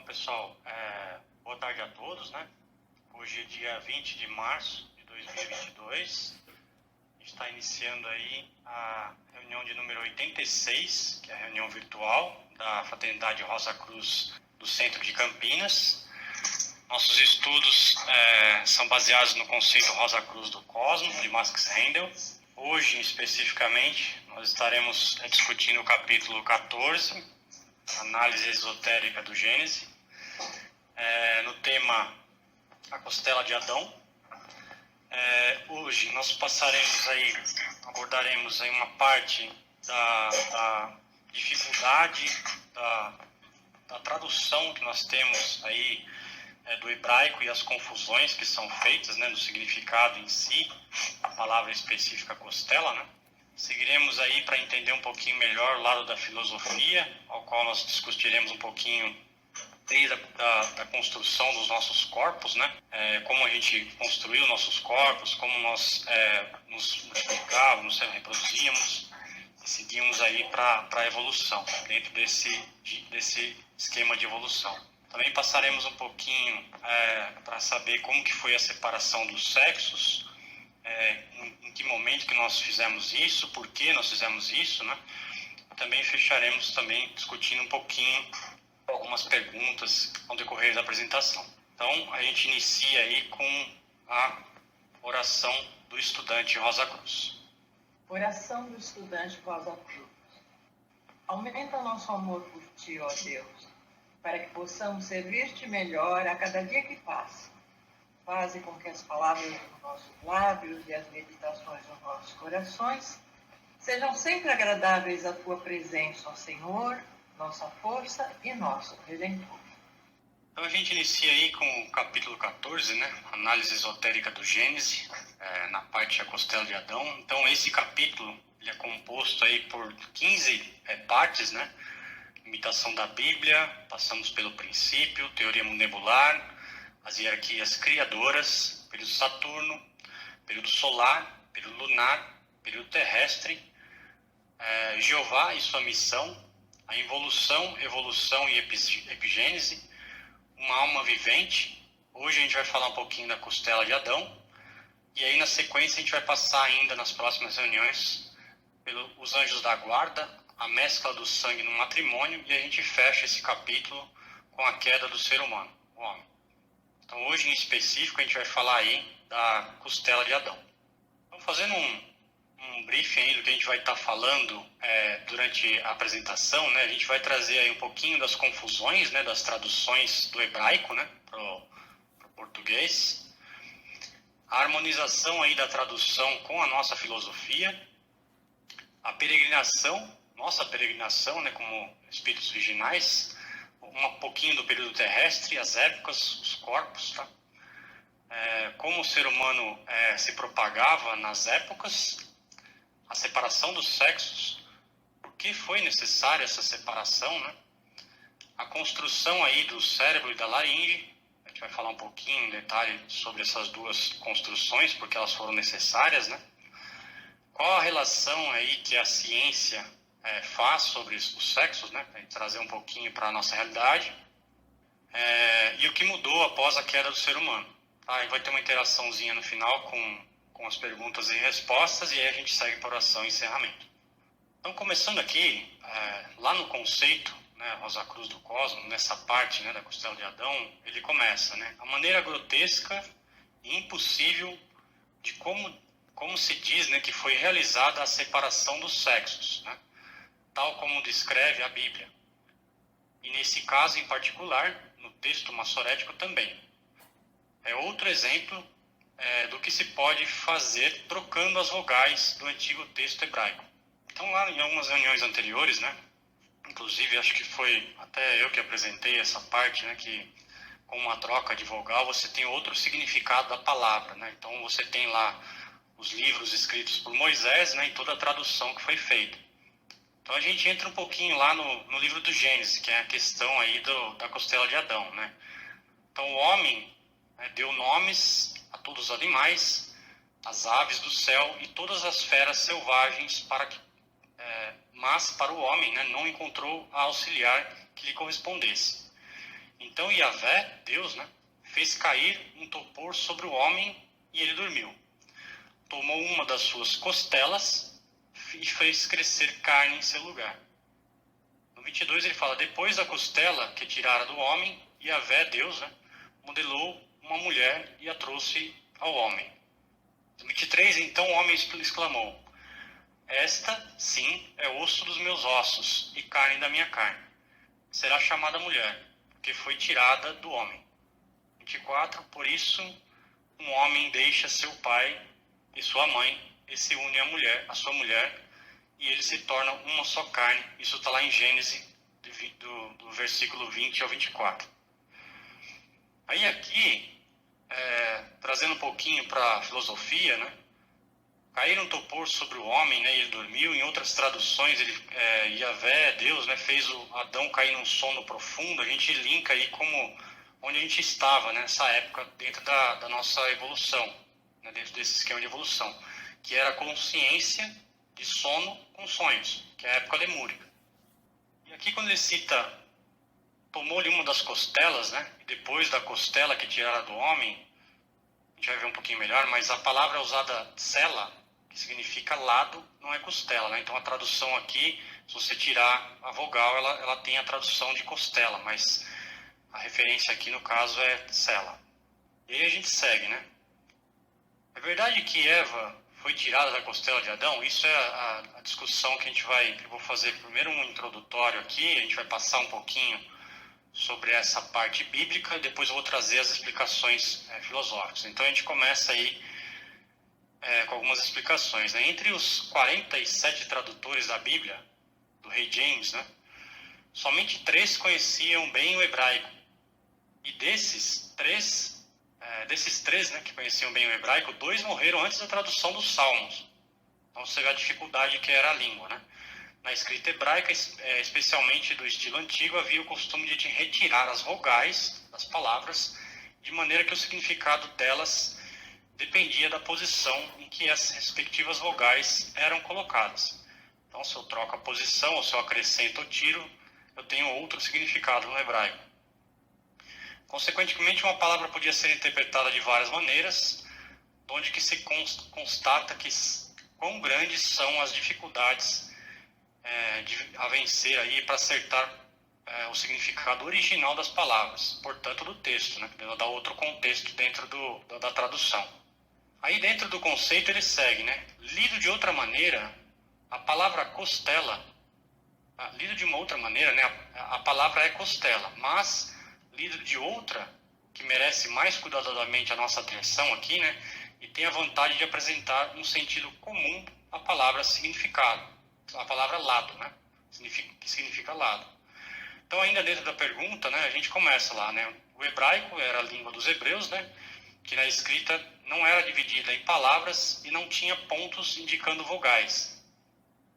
Pessoal, boa tarde a todos, né? Hoje é dia 20 de março de 2022. A gente está iniciando aí a reunião de número 86, que é a reunião virtual da Fraternidade Rosa Cruz do Centro de Campinas. Nossos estudos são baseados no conceito Rosa Cruz do Cosmo, de Max Rendel. Hoje, especificamente, nós estaremos discutindo o capítulo 14, Análise Esotérica do Gênesis, no tema A Costela de Adão. Hoje nós abordaremos aí uma parte da dificuldade da tradução que nós temos aí do hebraico e as confusões que são feitas, né, no significado em si, a palavra específica costela, né? Seguiremos aí para entender um pouquinho melhor o lado da filosofia, ao qual nós discutiremos um pouquinho desde a construção dos nossos corpos, né? Como a gente construiu nossos corpos, como nós nos multiplicávamos, nos reproduzíamos e seguimos aí para a evolução, dentro desse esquema de evolução. Também passaremos um pouquinho para saber como que foi a separação dos sexos, em que momento que nós fizemos isso, por que nós fizemos isso, né? Também fecharemos discutindo um pouquinho algumas perguntas ao decorrer da apresentação. Então, a gente inicia aí com a oração do estudante Rosa Cruz. Oração do estudante Rosa Cruz. Aumenta nosso amor por Ti, ó Deus, para que possamos servir-te melhor a cada dia que passa. Faze com que as palavras dos nossos lábios e as meditações dos nossos corações sejam sempre agradáveis à Tua presença, ó Senhor, nossa força e nosso Redentor. Então a gente inicia aí com o capítulo 14, né? Análise esotérica do Gênesis, na parte da costela de Adão. Então esse capítulo ele é composto aí por 15 partes, né? Imitação da Bíblia, passamos pelo princípio, teoria nebular, as hierarquias criadoras, período Saturno, período solar, período lunar, período terrestre, Jeová e sua missão, a involução, evolução e epigênese, uma alma vivente. Hoje a gente vai falar um pouquinho da costela de Adão. E aí na sequência a gente vai passar ainda nas próximas reuniões pelos anjos da guarda, a mescla do sangue no matrimônio, e a gente fecha esse capítulo com a queda do ser humano, o homem. Então hoje em específico a gente vai falar aí da costela de Adão. Então fazendo um briefing aí do que a gente vai estar falando durante a apresentação, né? A gente vai trazer aí um pouquinho das confusões, né, das traduções do hebraico, né, pro português, a harmonização aí da tradução com a nossa filosofia, a peregrinação, nossa peregrinação, né, como espíritos virginais, um pouquinho do período terrestre, as épocas, os corpos, tá? Como o ser humano se propagava nas épocas, a separação dos sexos, por que foi necessária essa separação, né? A construção aí do cérebro e da laringe, a gente vai falar um pouquinho em detalhe sobre essas duas construções, porque elas foram necessárias, né? Qual a relação aí que a ciência faz sobre os sexos, né? Para trazer um pouquinho para a nossa realidade, e o que mudou após a queda do ser humano. Tá? E vai ter uma interaçãozinha no final com as perguntas e respostas, e aí a gente segue para a oração e encerramento. Então, começando aqui, lá no conceito, né, Rosa Cruz do Cosmo, nessa parte, né, da costela de Adão, ele começa, né, a maneira grotesca e impossível de como se diz, né, que foi realizada a separação dos sexos, né, tal como descreve a Bíblia. E nesse caso em particular, no texto massorético também. É outro exemplo do que se pode fazer trocando as vogais do antigo texto hebraico. Então, lá em algumas reuniões anteriores, né, inclusive acho que foi até eu que apresentei essa parte, né, que com uma troca de vogal você tem outro significado da palavra, né? Então você tem lá os livros escritos por Moisés, né, e toda a tradução que foi feita. Então a gente entra um pouquinho lá no livro do Gênesis, que é a questão aí da costela de Adão, né? Então o homem deu nomes a todos os animais, as aves do céu e todas as feras selvagens, mas para o homem, né, não encontrou a auxiliar que lhe correspondesse. Então Yahvé, Deus, né, fez cair um topor sobre o homem e ele dormiu. Tomou uma das suas costelas e fez crescer carne em seu lugar. No 22 ele fala, depois da costela que tirara do homem, Yahvé, Deus, né, modelou uma mulher e a trouxe ao homem. No 23, então o homem exclamou, esta, sim, é osso dos meus ossos e carne da minha carne. Será chamada mulher, porque foi tirada do homem. 24, por isso um homem deixa seu pai e sua mãe e se une à sua mulher, e eles se tornam uma só carne. Isso está lá em Gênesis, do versículo 20 ao 24. Aí aqui, trazendo um pouquinho para a filosofia, né? Cair um topor sobre o homem, né? Ele dormiu. Em outras traduções, Yahvé, Deus, né? Fez o Adão cair num sono profundo. A gente linka aí como onde a gente estava, né? Nessa época, dentro da nossa evolução, né? Dentro desse esquema de evolução, que era a consciência de sono com sonhos, que é a época lemúrica. E aqui quando ele cita, tomou-lhe uma das costelas, né? E depois da costela que tirara do homem, a gente vai ver um pouquinho melhor, mas a palavra usada sela, que significa lado, não é costela, né? Então a tradução aqui, se você tirar a vogal, ela tem a tradução de costela, mas a referência aqui no caso é sela. E aí a gente segue, né? É verdade que Eva foi tirada da costela de Adão? Isso é a discussão que eu vou fazer primeiro um introdutório aqui, a gente vai passar um pouquinho sobre essa parte bíblica e depois eu vou trazer as explicações filosóficas. Então a gente começa aí com algumas explicações, né? Entre os 47 tradutores da Bíblia, do rei James, né, somente 3 conheciam bem o hebraico. E desses três, né, que conheciam bem o hebraico, 2 morreram antes da tradução dos Salmos. Então você vê a dificuldade que era a língua, né? Na escrita hebraica, especialmente do estilo antigo, havia o costume de retirar as vogais das palavras, de maneira que o significado delas dependia da posição em que as respectivas vogais eram colocadas. Então, se eu troco a posição, ou se eu acrescento ou tiro, eu tenho outro significado no hebraico. Consequentemente, uma palavra podia ser interpretada de várias maneiras, onde que se constata que quão grandes são as dificuldades a vencer aí para acertar o significado original das palavras, portanto do texto, né? Dá outro contexto dentro da tradução. Aí dentro do conceito ele segue, né? Lido de outra maneira, a palavra costela, lido de uma outra maneira, né? A palavra é costela, mas lido de outra, que merece mais cuidadosamente a nossa atenção aqui, né? E tem a vantagem de apresentar um sentido comum à palavra significado. A palavra lado, né? Que significa lado. Então, ainda dentro da pergunta, né, a gente começa lá, né? O hebraico era a língua dos hebreus, né? Que na escrita não era dividida em palavras e não tinha pontos indicando vogais.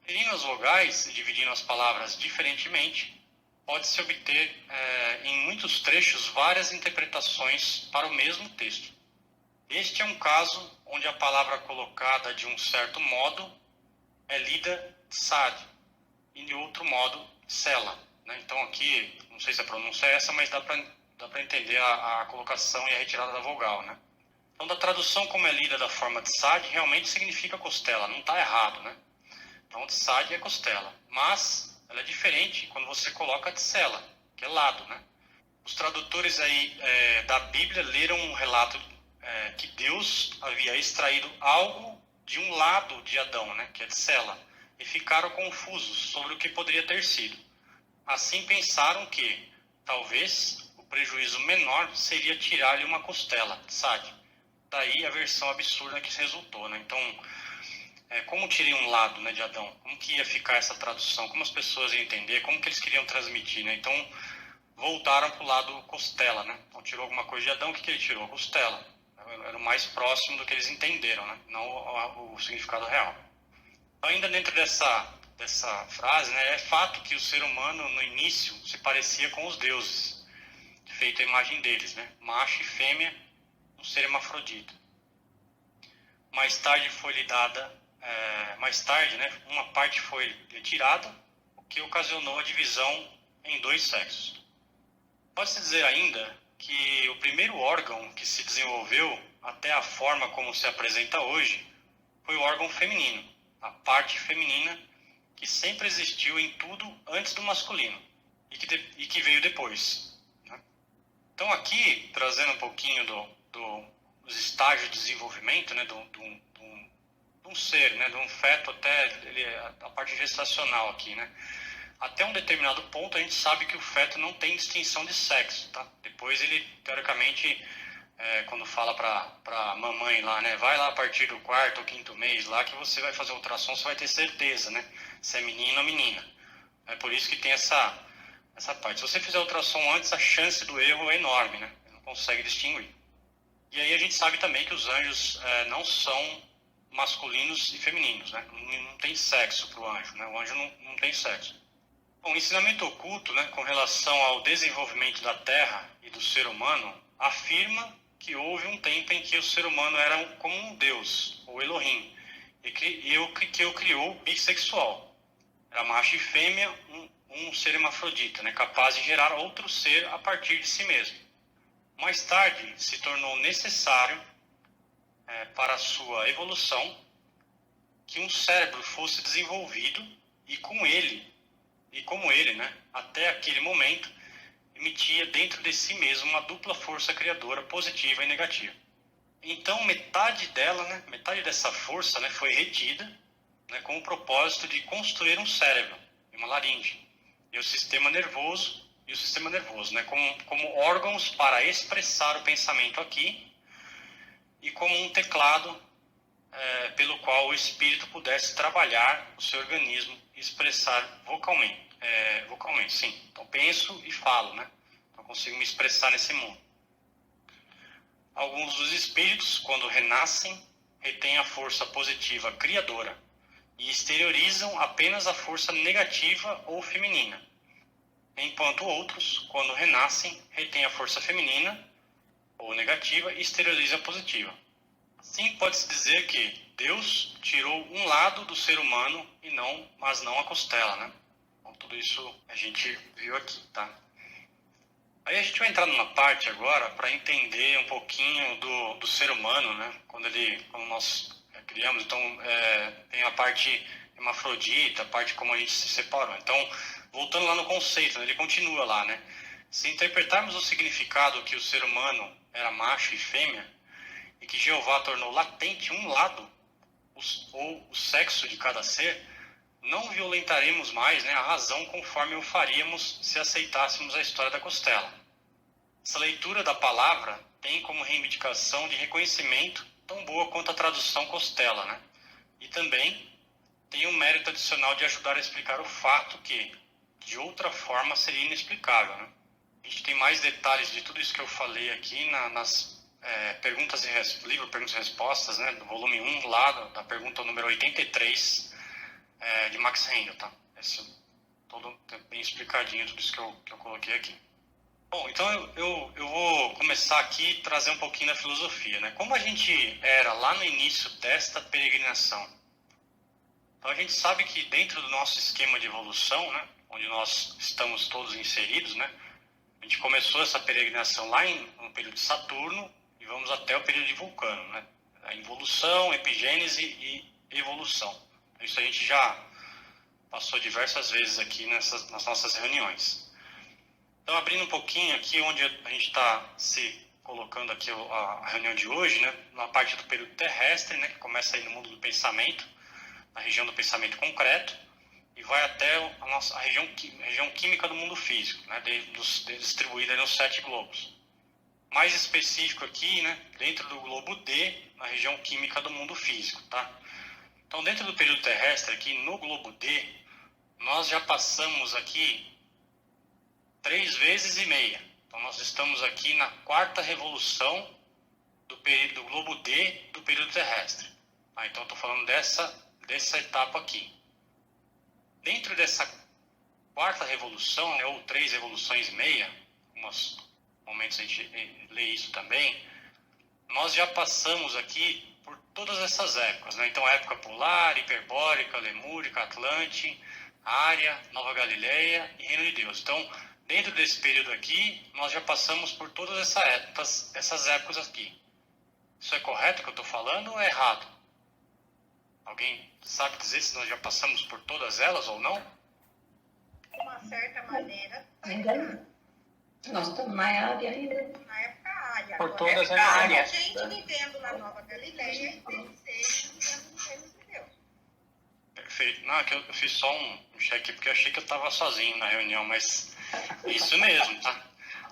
Dividindo as vogais e dividindo as palavras diferentemente, pode-se obter, em muitos trechos, várias interpretações para o mesmo texto. Este é um caso onde a palavra colocada de um certo modo é lida tsad, e de outro modo, sela. Né? Então aqui, não sei se a pronúncia é essa, mas dá para entender a colocação e a retirada da vogal. Né? Então, da tradução como é lida da forma tsad, realmente significa costela, não está errado. Né? Então, tsad é costela, mas ela é diferente quando você coloca tsela, que é lado. Né? Os tradutores aí da Bíblia leram um relato que Deus havia extraído algo de um lado de Adão, né, que é tsela, e ficaram confusos sobre o que poderia ter sido. Assim pensaram que, talvez, o prejuízo menor seria tirar-lhe uma costela, tsad. Daí a versão absurda que resultou. Né? Então, como tirei um lado, né, de Adão? Como que ia ficar essa tradução? Como as pessoas iam entender? Como que eles queriam transmitir? Né? Então, voltaram para o lado costela. Né? Então, tirou alguma coisa de Adão, o que ele tirou? Costela. Era o mais próximo do que eles entenderam, né? Não o significado real. Ainda dentro dessa frase, né, é fato que o ser humano, no início, se parecia com os deuses, feito a imagem deles, né? Macho e fêmea, um ser hermafrodita. Mais tarde foi-lhe dada, né, uma parte foi retirada, o que ocasionou a divisão em 2 sexos. Pode-se dizer ainda que o primeiro órgão que se desenvolveu até a forma como se apresenta hoje foi o órgão feminino, a parte feminina que sempre existiu em tudo antes do masculino e que veio depois, né? Então aqui, trazendo um pouquinho dos estágios de desenvolvimento, né, de um ser, né, de um feto até a parte gestacional aqui, né? Até um determinado ponto a gente sabe que o feto não tem distinção de sexo, tá? Depois ele, teoricamente, quando fala para mamãe lá, né, vai lá a partir do quarto ou quinto mês lá que você vai fazer ultrassom, você vai ter certeza, né, se é menino ou menina. É por isso que tem essa parte. Se você fizer ultrassom antes, a chance do erro é enorme, né? Não consegue distinguir. E aí a gente sabe também que os anjos não são masculinos e femininos, né? Não tem sexo para o anjo, né? O anjo não tem sexo. Bom, o ensinamento oculto, né, com relação ao desenvolvimento da Terra e do ser humano, afirma que houve um tempo em que o ser humano era como um Deus, ou Elohim, e que o criou bissexual. Era macho e fêmea, um ser hermafrodita, né, capaz de gerar outro ser a partir de si mesmo. Mais tarde, se tornou necessário, para a sua evolução, que um cérebro fosse desenvolvido e como ele, né, até aquele momento, emitia dentro de si mesmo uma dupla força criadora positiva e negativa. Então, metade dela, né, metade dessa força, né, foi retida, né, com o propósito de construir um cérebro, uma laringe, e o sistema nervoso, né, como órgãos para expressar o pensamento aqui e como um teclado pelo qual o espírito pudesse trabalhar o seu organismo e expressar vocalmente. Vocalmente, sim. Então, penso e falo, né? Então, consigo me expressar nesse mundo. Alguns dos espíritos, quando renascem, retêm a força positiva criadora e exteriorizam apenas a força negativa ou feminina, enquanto outros, quando renascem, retêm a força feminina ou negativa e exteriorizam a positiva. Assim, pode-se dizer que Deus tirou um lado do ser humano mas não a costela, né? Então, tudo isso a gente viu aqui, tá? Aí a gente vai entrar numa parte agora para entender um pouquinho do ser humano, né? Quando nós criamos, então tem a parte hermafrodita, a parte como a gente se separou. Então, voltando lá no conceito, né? Ele continua lá, né? Se interpretarmos o significado que o ser humano era macho e fêmea, e que Jeová tornou latente um lado, ou o sexo de cada ser, não violentaremos mais, né, a razão conforme o faríamos se aceitássemos a história da costela. Essa leitura da palavra tem como reivindicação de reconhecimento tão boa quanto a tradução costela, né? E também tem um mérito adicional de ajudar a explicar o fato que, de outra forma, seria inexplicável, né? A gente tem mais detalhes de tudo isso que eu falei aqui nas livro Perguntas e Respostas, né, do volume 1, lá da pergunta número 83, de Max Rendel, tá? Esse todo bem explicadinho, tudo isso que eu coloquei aqui. Bom, então eu vou começar aqui a trazer um pouquinho da filosofia, né? Como a gente era lá no início desta peregrinação, então a gente sabe que dentro do nosso esquema de evolução, né, onde nós estamos todos inseridos, né, a gente começou essa peregrinação lá no período de Saturno e vamos até o período de Vulcano, né? A involução, epigênese e evolução. Isso a gente já passou diversas vezes aqui nas nossas reuniões. Então, abrindo um pouquinho aqui onde a gente está se colocando aqui a reunião de hoje, né? Na parte do período terrestre, né? Que começa aí no mundo do pensamento, na região do pensamento concreto, e vai até a região química do mundo físico, né, distribuída nos 7 globos. Mais específico aqui, né, dentro do globo D, na região química do mundo físico, tá? Então, dentro do período terrestre, aqui no globo D, nós já passamos aqui 3 vezes e meia. Então, nós estamos aqui na 4ª revolução do globo D do período terrestre. Tá? Então, estou falando dessa etapa aqui. Dentro dessa 4ª revolução, né, ou 3 revoluções e meia, alguns momentos a gente lê isso também, nós já passamos aqui por todas essas épocas, né? Então, a época polar, hiperbórica, lemúrica, atlante, Ária, Nova Galileia e Reino de Deus. Então, Dentro desse período aqui, nós já passamos por todas essas épocas aqui. Isso é correto que eu estou falando ou é errado? Alguém sabe dizer se nós já passamos por todas elas ou não? De uma certa maneira. Ainda não. Nós estamos na área ainda. Na época área. Por Agora, todas as a áreas. gente vivendo na Nova Galileia e você vivendo no reino de Deus. Perfeito. Não, é que eu fiz só um check porque eu achei que eu estava sozinho na reunião, mas é isso mesmo, tá?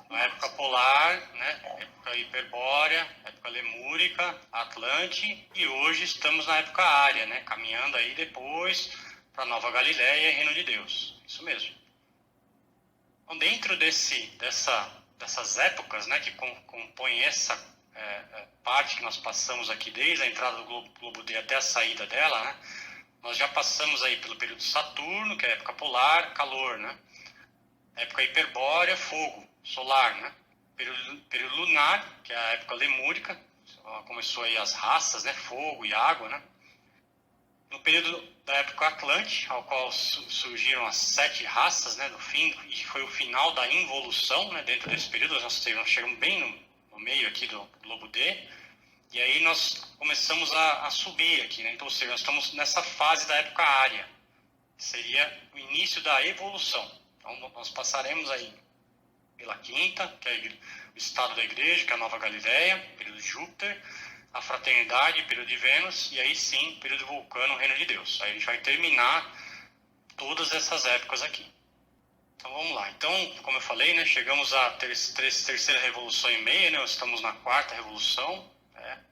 Na época polar, né? Época hiperbórea, época lemúrica, Atlante, e hoje estamos na época área, né? Caminhando aí depois para Nova Galileia e Reino de Deus. Isso mesmo. Então, dentro dessas épocas, né, que compõem essa parte que nós passamos aqui desde a entrada do globo D até a saída dela, né? Nós já passamos aí pelo período Saturno, que é a época polar, calor, né? Época hiperbórea, fogo, solar, né? Período lunar, que é a época lemúrica, começou aí as raças, né? Fogo e água, né? No período da época Atlante, ao qual surgiram as 7 raças, né? Do fim, e foi o final da involução, né? Dentro desse período, nós chegamos bem no meio aqui do globo D. E aí nós começamos a subir aqui, né? Então, ou seja, nós estamos nessa fase da época área, que seria o início da evolução. Então, nós passaremos aí pela quinta, que é o estado da igreja, que é a Nova Galileia, período de Júpiter, a fraternidade, período de Vênus, e aí sim, período de Vulcano, Reino de Deus. Aí a gente vai terminar todas essas épocas aqui. Então vamos lá. Então, como eu falei, né, chegamos à terceira revolução e meia, né? Nós estamos na quarta revolução,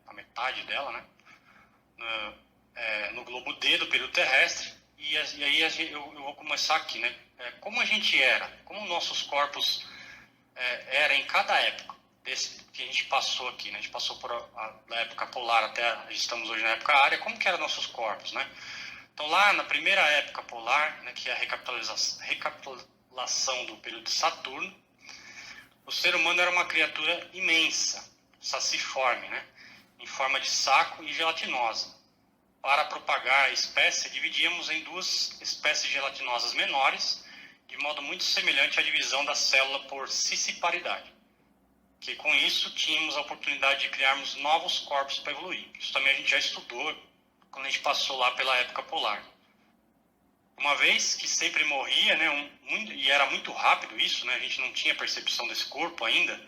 a metade dela, né? No globo D do período terrestre. E aí eu vou começar aqui, né? Como a gente era, como nossos corpos era em cada época desse que a gente passou aqui, né? A gente passou da época polar até estamos hoje na época área. Como que eram nossos corpos, né? Então lá na primeira época polar, né, que é a recapitulação do período de Saturno, o ser humano era uma criatura imensa, saciforme, né? Em forma de saco e gelatinosa. Para propagar a espécie, dividíamos em 2 espécies gelatinosas menores, de modo muito semelhante à divisão da célula por scissiparidade. Que com isso tínhamos a oportunidade de criarmos novos corpos para evoluir. Isso também a gente já estudou quando a gente passou lá pela época polar. Uma vez que sempre morria, né, e era muito rápido isso, né, a gente não tinha percepção desse corpo ainda,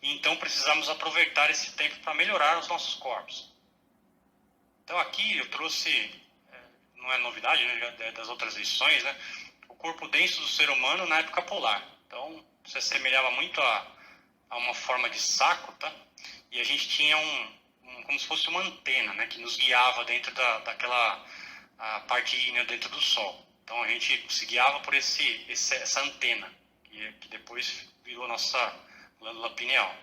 e então precisamos aproveitar esse tempo para melhorar os nossos corpos. Então aqui eu trouxe, não é novidade, né, das outras lições, né, o corpo denso do ser humano na época polar. Então se assemelhava muito a uma forma de saco, tá? E a gente tinha como se fosse uma antena, né, que nos guiava dentro daquela parte ígnea dentro do Sol. Então a gente se guiava por essa antena, que depois virou a nossa glândula pineal.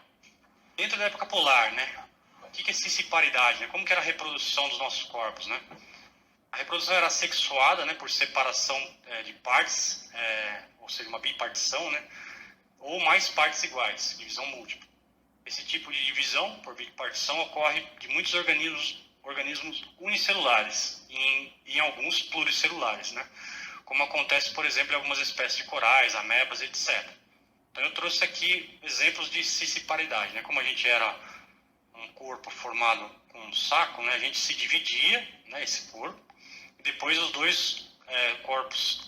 Dentro da época polar, né, o que é scissiparidade, né? Como que era a reprodução dos nossos corpos, né? A reprodução era sexuada, né, por separação de partes, ou seja, uma bipartição, né, ou mais partes iguais, divisão múltipla. Esse tipo de divisão por bipartição ocorre de muitos organismos unicelulares e em alguns pluricelulares, né? Como acontece, por exemplo, em algumas espécies de corais, amebas, etc. Então eu trouxe aqui exemplos de scissiparidade, né? Como a gente era um corpo formado com um saco, né? A gente se dividia, né, esse corpo, e depois os 2 corpos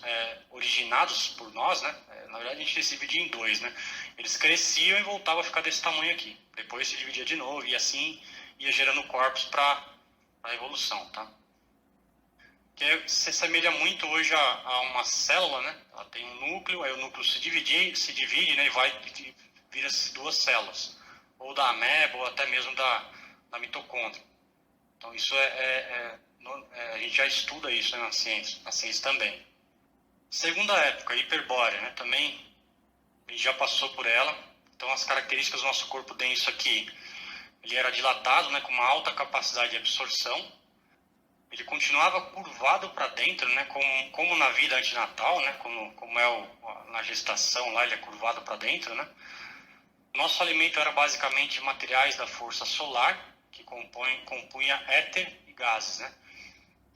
originados por nós, né? Na verdade a gente se dividia em 2, né? Eles cresciam e voltavam a ficar desse tamanho aqui. Depois se dividia de novo e assim ia gerando corpos para a evolução, tá? Que se assemelha muito hoje a uma célula, né? Ela tem um núcleo, aí o núcleo se divide, né? E vira-se 2 células, ou da ameba ou até mesmo da mitocôndria. Então isso a gente já estuda isso, né, na ciência também. Segunda época, hiperbórea, né? Também a gente já passou por ela. Então as características do nosso corpo denso aqui, ele era dilatado, né, com uma alta capacidade de absorção. Ele continuava curvado para dentro, né, como na vida antinatal, né, como na gestação lá, ele é curvado para dentro, né. Nosso alimento era basicamente materiais da força solar, que compunha éter e gases, né.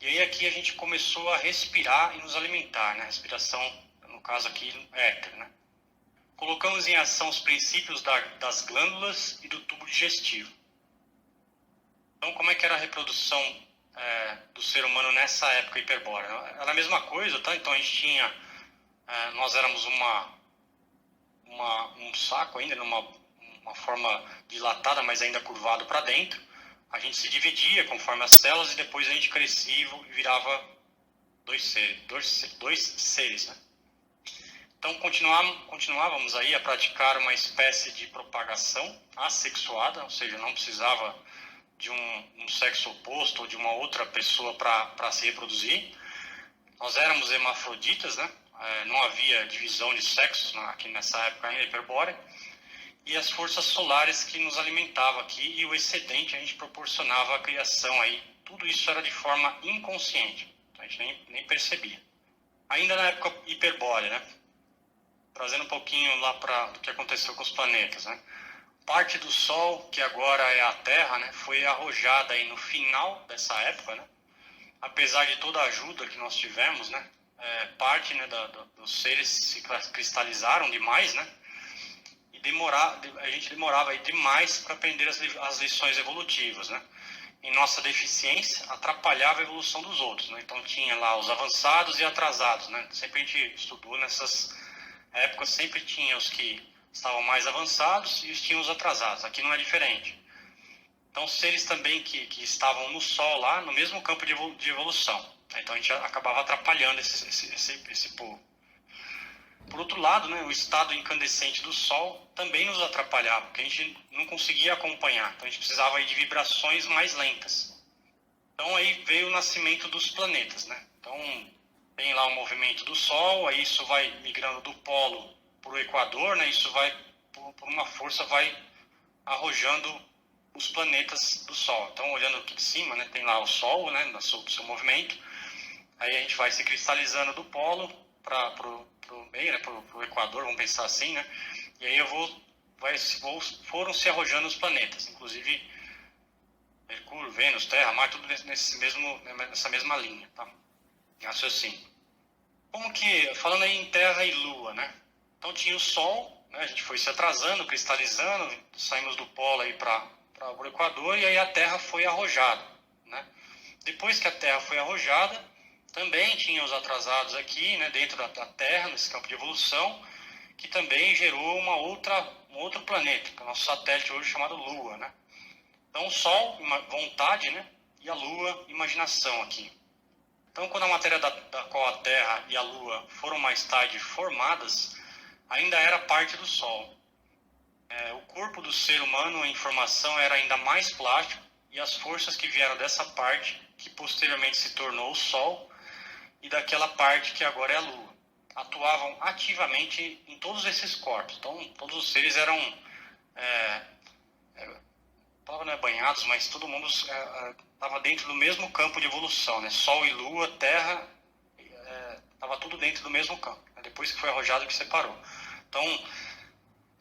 E aí aqui a gente começou a respirar e nos alimentar, né, respiração, no caso aqui, éter, né. colocamos em ação os princípios das glândulas e do tubo digestivo. Então, como é que era a reprodução do ser humano nessa época hiperbórea? Era a mesma coisa, tá? Então, a gente tinha... nós éramos um saco ainda, uma forma dilatada, mas ainda curvado para dentro. A gente se dividia conforme as células e depois a gente crescia e virava dois seres, né? Então, continuávamos aí a praticar uma espécie de propagação assexuada, ou seja, não precisava de um sexo oposto ou de uma outra pessoa para se reproduzir. Nós éramos hermafroditas, né? Não havia divisão de sexos aqui nessa época ainda hiperbórea. E as forças solares que nos alimentavam aqui e o excedente a gente proporcionava a criação aí. Tudo isso era de forma inconsciente, então a gente nem percebia. Ainda na época hiperbórea, né? Trazendo um pouquinho lá do que aconteceu com os planetas, né? Parte do Sol, que agora é a Terra, né, foi arrojada aí no final dessa época, né? Apesar de toda a ajuda que nós tivemos, né? Parte, né, dos seres se cristalizaram demais, né? E a gente demorava aí demais para aprender as lições evolutivas, né? Em nossa deficiência, atrapalhava a evolução dos outros, né? Então tinha lá os avançados e atrasados, né? Sempre a gente estudou nessas épocas, sempre tinha os que estavam mais avançados e tinha os atrasados. Aqui não é diferente. Então, seres também que estavam no Sol lá, no mesmo campo de evolução. Então, a gente acabava atrapalhando esse povo. Por outro lado, né, o estado incandescente do Sol também nos atrapalhava, porque a gente não conseguia acompanhar. Então, a gente precisava aí de vibrações mais lentas. Então, aí veio o nascimento dos planetas, né? Então, tem lá o movimento do Sol, aí isso vai migrando do polo para o Equador, né? Isso vai, por uma força, vai arrojando os planetas do Sol. Então, olhando aqui de cima, né, tem lá o Sol, né, do seu movimento. Aí a gente vai se cristalizando do polo para o meio, né, para o Equador, vamos pensar assim, né? E aí foram se arrojando os planetas, inclusive Mercúrio, Vênus, Terra, Marte, tudo nessa mesma linha, tá? Raciocínio. Como que, falando aí em Terra e Lua, né? Então tinha o Sol, né? A gente foi se atrasando, cristalizando, saímos do polo aí para o Equador e aí a Terra foi arrojada, né? Depois que a Terra foi arrojada, também tinha os atrasados aqui, né, dentro da Terra, nesse campo de evolução, que também gerou um outro planeta, que é o nosso satélite hoje chamado Lua, né? Então o Sol, vontade, né, e a Lua, imaginação aqui. Então, quando a matéria da qual a Terra e a Lua foram mais tarde formadas, ainda era parte do Sol. O corpo do ser humano em formação era ainda mais plástico e as forças que vieram dessa parte, que posteriormente se tornou o Sol, e daquela parte que agora é a Lua, atuavam ativamente em todos esses corpos. Então, todos os seres eram, a palavra não é banhados, mas todo mundo estava dentro do mesmo campo de evolução, né? Sol e Lua, Terra, estava tudo dentro do mesmo campo. Depois que foi arrojado, que separou. Então,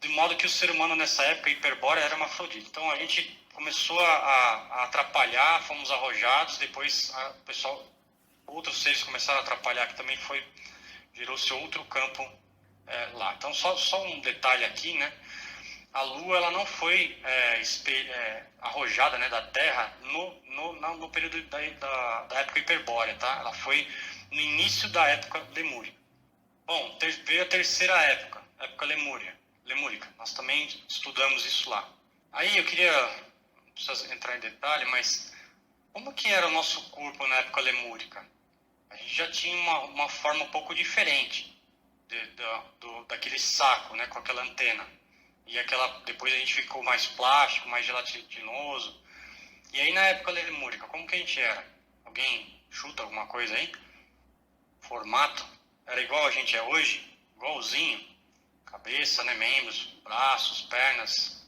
de modo que o ser humano nessa época hiperbórea era hermafrodita. Então, a gente começou a atrapalhar, fomos arrojados, depois outros seres começaram a atrapalhar, que também gerou-se outro campo lá. Então, só um detalhe aqui, né? A Lua ela não foi arrojada, né, da Terra no período da época hiperbórea, tá? Ela foi no início da época lemúria. Bom, veio a terceira época lemúrica. Nós também estudamos isso lá. Aí eu queria, não precisa entrar em detalhe, mas como que era o nosso corpo na época lemúrica? A gente já tinha uma forma um pouco diferente daquele saco, né, com aquela antena. E depois a gente ficou mais plástico, mais gelatinoso. E aí na época lemúrica, como que a gente era? Alguém chuta alguma coisa aí? Formato? Era igual a gente é hoje? Igualzinho? Cabeça, né, membros, braços, pernas?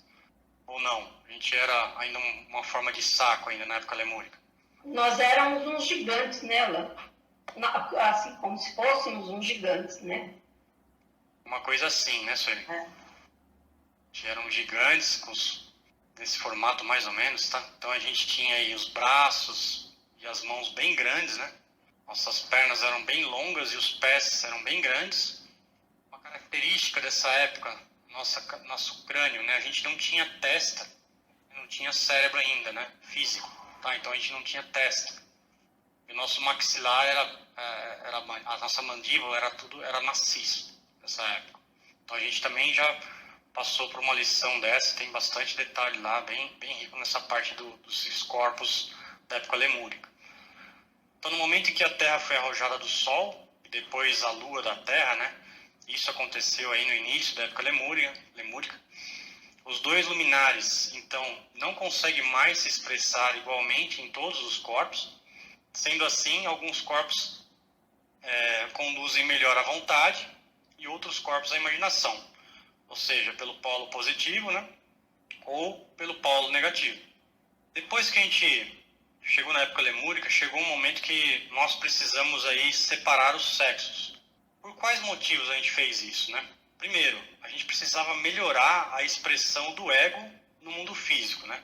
Ou não? A gente era ainda uma forma de saco ainda na época lemúrica. Nós éramos uns gigantes, né, Alain? Assim, como se fôssemos uns gigantes, né? Uma coisa assim, né, Sueli? Eram gigantes, nesse formato mais ou menos, tá? Então a gente tinha aí os braços e as mãos bem grandes, né? Nossas pernas eram bem longas e os pés eram bem grandes. característica dessa época, nosso crânio, né? A gente não tinha testa, não tinha cérebro ainda, né? Físico, tá? Então a gente não tinha testa. E o nosso maxilar a nossa mandíbula era maciço nessa época. Então a gente também já passou por uma lição dessa, tem bastante detalhe lá, bem rico nessa parte dos corpos da época lemúrica. Então no momento em que a Terra foi arrojada do Sol, e depois a Lua da Terra, né? Isso aconteceu aí no início da época lemúrica. Os dois luminares, então, não conseguem mais se expressar igualmente em todos os corpos. Sendo assim, alguns corpos conduzem melhor a vontade e outros corpos a imaginação. Ou seja, pelo polo positivo, né? Ou pelo polo negativo. Depois que a gente chegou na época lemúrica, chegou um momento que nós precisamos aí separar os sexos. Por quais motivos a gente fez isso, né? Primeiro, a gente precisava melhorar a expressão do ego no mundo físico, né?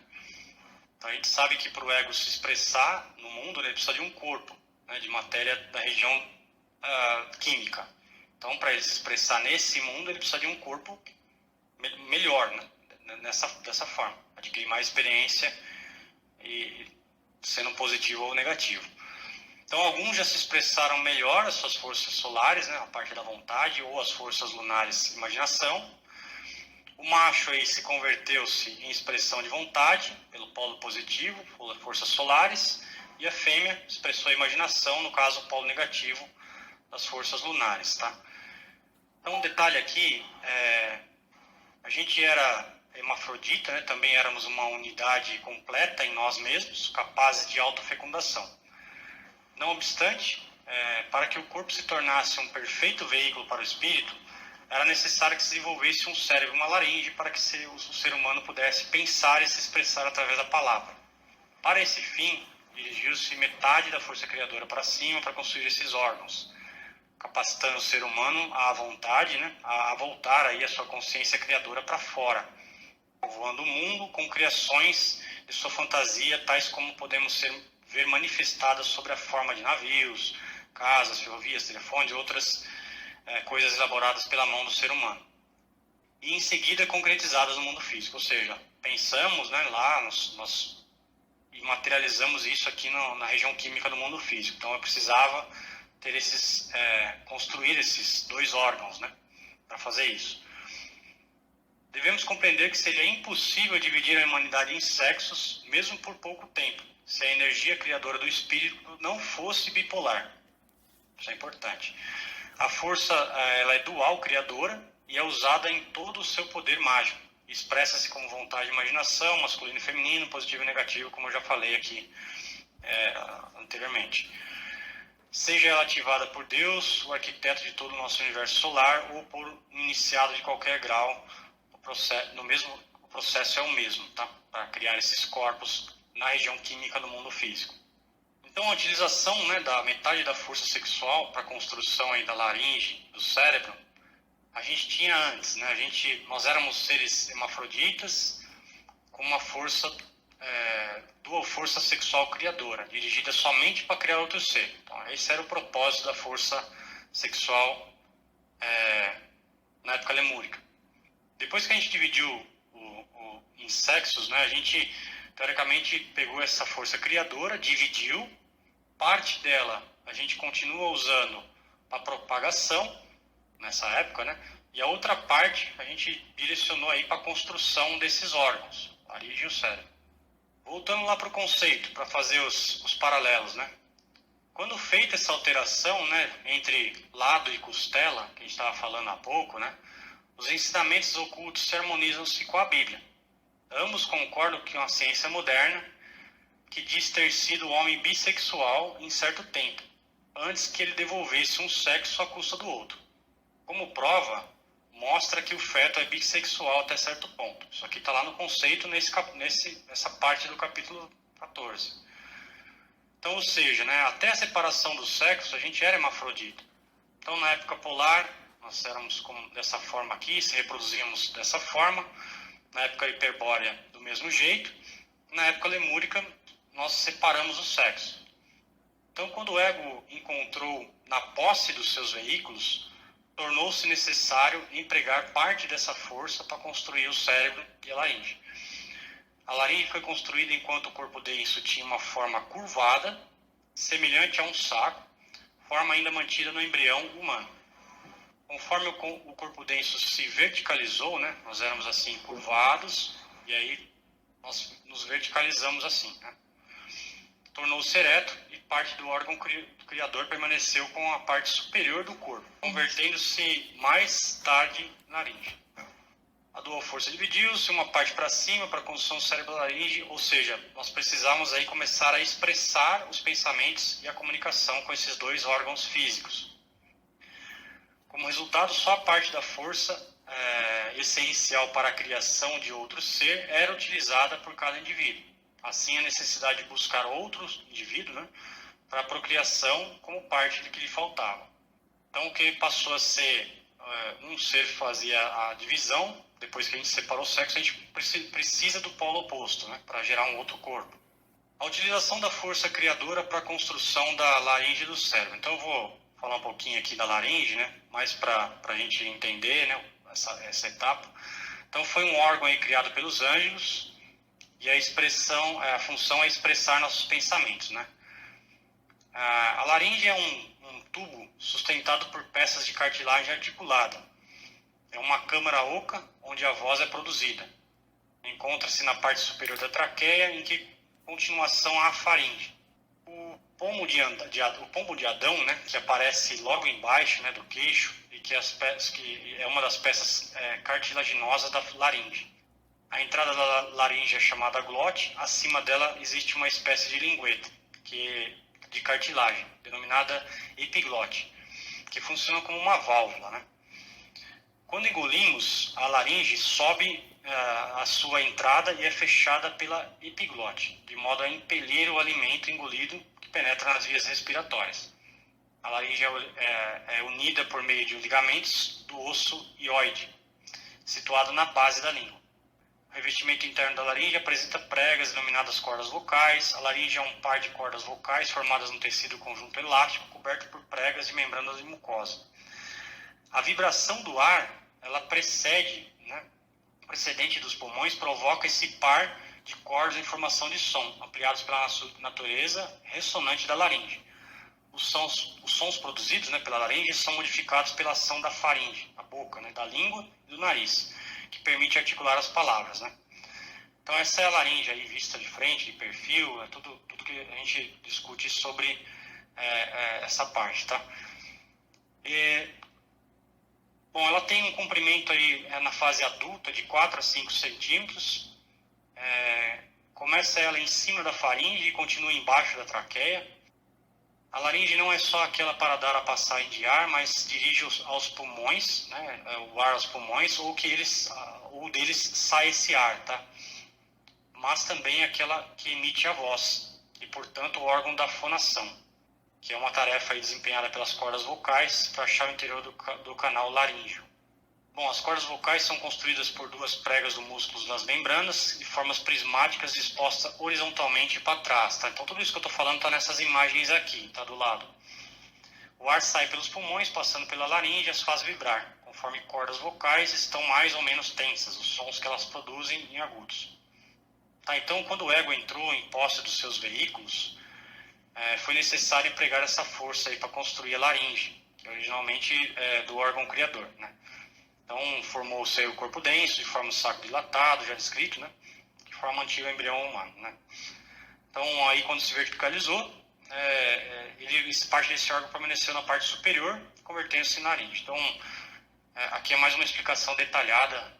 Então a gente sabe que para o ego se expressar no mundo, ele precisa de um corpo, né, de matéria da região química. Então, para ele se expressar nesse mundo, ele precisa de um corpo melhor, né, dessa forma. Adquirir mais experiência, e sendo positivo ou negativo. Então, alguns já se expressaram melhor as suas forças solares, né, a parte da vontade, ou as forças lunares, imaginação. O macho aí se converteu-se em expressão de vontade, pelo polo positivo, pelas forças solares, e a fêmea expressou a imaginação, no caso, o polo negativo, das forças lunares, tá? Então, um detalhe aqui, a gente era hermafrodita, né? Também éramos uma unidade completa em nós mesmos, capazes de autofecundação. Não obstante, para que o corpo se tornasse um perfeito veículo para o espírito, era necessário que se desenvolvesse um cérebro e uma laringe para que o ser humano pudesse pensar e se expressar através da palavra. Para esse fim, dirigiu-se metade da força criadora para cima para construir esses órgãos, capacitando o ser humano à vontade, né, a voltar aí a sua consciência criadora para fora, povoando o mundo com criações de sua fantasia, tais como podemos ver manifestadas sobre a forma de navios, casas, ferrovias, telefones e outras coisas elaboradas pela mão do ser humano. E em seguida concretizadas no mundo físico, ou seja, pensamos, né, lá e materializamos isso aqui na região química do mundo físico. Então eu precisava ter construir esses dois órgãos, né, para fazer isso. Devemos compreender que seria impossível dividir a humanidade em sexos, mesmo por pouco tempo, se a energia criadora do espírito não fosse bipolar. Isso é importante. A força ela é dual criadora e é usada em todo o seu poder mágico. Expressa-se como vontade e imaginação, masculino e feminino, positivo e negativo, como eu já falei aqui anteriormente. Seja ela ativada por Deus, o arquiteto de todo o nosso universo solar, ou por um iniciado de qualquer grau, o processo é o mesmo, tá? Para criar esses corpos na região química do mundo físico. Então, a utilização, né, da metade da força sexual para a construção aí da laringe, do cérebro, a gente tinha antes, né? Nós éramos seres hermafroditas com uma dual força sexual criadora, dirigida somente para criar outro ser. Então, esse era o propósito da força sexual na época lemúrica. Depois que a gente dividiu em sexos, né, a gente, teoricamente, pegou essa força criadora, dividiu. Parte dela a gente continua usando para propagação, nessa época, né? E a outra parte a gente direcionou aí para a construção desses órgãos, laringe e o cérebro. Voltando lá para o conceito, para fazer os paralelos, né? Quando feita essa alteração, né, entre lado e costela, que a gente estava falando há pouco, né? Os ensinamentos ocultos se harmonizam-se com a Bíblia. Ambos concordam que uma ciência moderna que diz ter sido homem bissexual em certo tempo, antes que ele devolvesse um sexo à custa do outro. Como prova, mostra que o feto é bissexual até certo ponto. Isso aqui está lá no conceito, nessa parte do capítulo 14. Então, ou seja, né, até a separação do sexo, a gente era hermafrodita. Então, na época polar, nós éramos dessa forma aqui, se reproduzíamos dessa forma. Na época hiperbórea, do mesmo jeito. Na época lemúrica, nós separamos o sexo. Então, quando o ego encontrou na posse dos seus veículos tornou-se necessário empregar parte dessa força para construir o cérebro e a laringe. A laringe foi construída enquanto o corpo denso tinha uma forma curvada, semelhante a um saco, forma ainda mantida no embrião humano. Conforme o corpo denso se verticalizou, né, nós éramos assim curvados, e aí nós nos verticalizamos assim, né? Tornou-se ereto e parte do órgão criador permaneceu com a parte superior do corpo, convertendo-se mais tarde na laringe. A dual força dividiu-se, uma parte para cima para a construção do cérebro-laringe, ou seja, nós precisávamos aí começar a expressar os pensamentos e a comunicação com esses dois órgãos físicos. Como resultado, só a parte da força essencial para a criação de outro ser era utilizada por cada indivíduo. Assim, a necessidade de buscar outro indivíduo, né, para a procriação como parte do que lhe faltava. Então, o que passou a ser um ser fazia a divisão, depois que a gente separou o sexo, a gente precisa do polo oposto, né, para gerar um outro corpo. A utilização da força criadora para a construção da laringe do cérebro. Então, eu vou falar um pouquinho aqui da laringe, né, mais para a gente entender, né, essa etapa. Então, foi um órgão aí criado pelos anjos e a função é expressar nossos pensamentos, né. A laringe é um tubo sustentado por peças de cartilagem articulada. É uma câmara oca onde a voz é produzida. Encontra-se na parte superior da traqueia, em que continuação há a faringe. O pombo de Adão, né, que aparece logo embaixo, né, do queixo, e que é uma das peças cartilaginosas da laringe. A entrada da laringe é chamada glote, acima dela existe uma espécie de lingueta, de cartilagem, denominada epiglote, que funciona como uma válvula, né? Quando engolimos, a laringe sobe a sua entrada e é fechada pela epiglote, de modo a impelir o alimento engolido que penetra nas vias respiratórias. A laringe é unida por meio de ligamentos do osso hioide, situado na base da língua. O revestimento interno da laringe apresenta pregas denominadas cordas vocais. A laringe é um par de cordas vocais formadas no tecido conjunto elástico, coberto por pregas e membranas de mucosa. A vibração do ar, ela precedente dos pulmões, provoca esse par de cordas em formação de som, ampliados pela natureza ressonante da laringe. Os sons produzidos, né, pela laringe são modificados pela ação da faringe, a boca, né, da língua e do nariz, que permite articular as palavras, né? Então essa é a laringe aí vista de frente, de perfil, é tudo que a gente discute sobre essa parte, tá? Bom, ela tem um comprimento aí na fase adulta de 4 a 5 centímetros. Começa ela em cima da faringe e continua embaixo da traqueia. A laringe não é só aquela para dar a passagem de ar, mas dirige aos pulmões, né, o ar aos pulmões, ou deles sai esse ar, tá? Mas também aquela que emite a voz, e portanto o órgão da fonação, que é uma tarefa aí desempenhada pelas cordas vocais para achar o interior do canal laríngeo. Bom, as cordas vocais são construídas por duas pregas do músculo nas membranas, de formas prismáticas dispostas horizontalmente para trás, tá? Então tudo isso que eu estou falando está nessas imagens aqui, tá do lado. O ar sai pelos pulmões, passando pela laringe e as faz vibrar, conforme cordas vocais estão mais ou menos tensas, os sons que elas produzem em agudos. Tá, então quando o ego entrou em posse dos seus veículos, foi necessário empregar essa força aí para construir a laringe, que originalmente é do órgão criador, né? Então, formou-se o corpo denso, de forma um saco dilatado, já descrito, né? Que forma antigo embrião humano, né? Então, aí quando se verticalizou, parte desse órgão permaneceu na parte superior, convertendo-se em laringe. Então, aqui é mais uma explicação detalhada.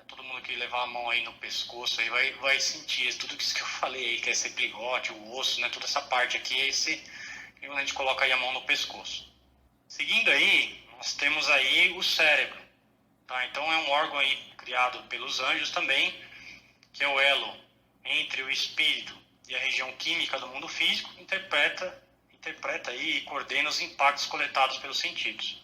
Todo mundo que levar a mão aí no pescoço aí vai sentir tudo isso que eu falei aí, que é esse epiglótio, o osso, né? Toda essa parte aqui, quando a gente coloca aí a mão no pescoço. Seguindo aí, nós temos aí o cérebro. Tá, então é um órgão aí criado pelos anjos também, que é o elo entre o espírito e a região química do mundo físico, interpreta aí e coordena os impactos coletados pelos sentidos.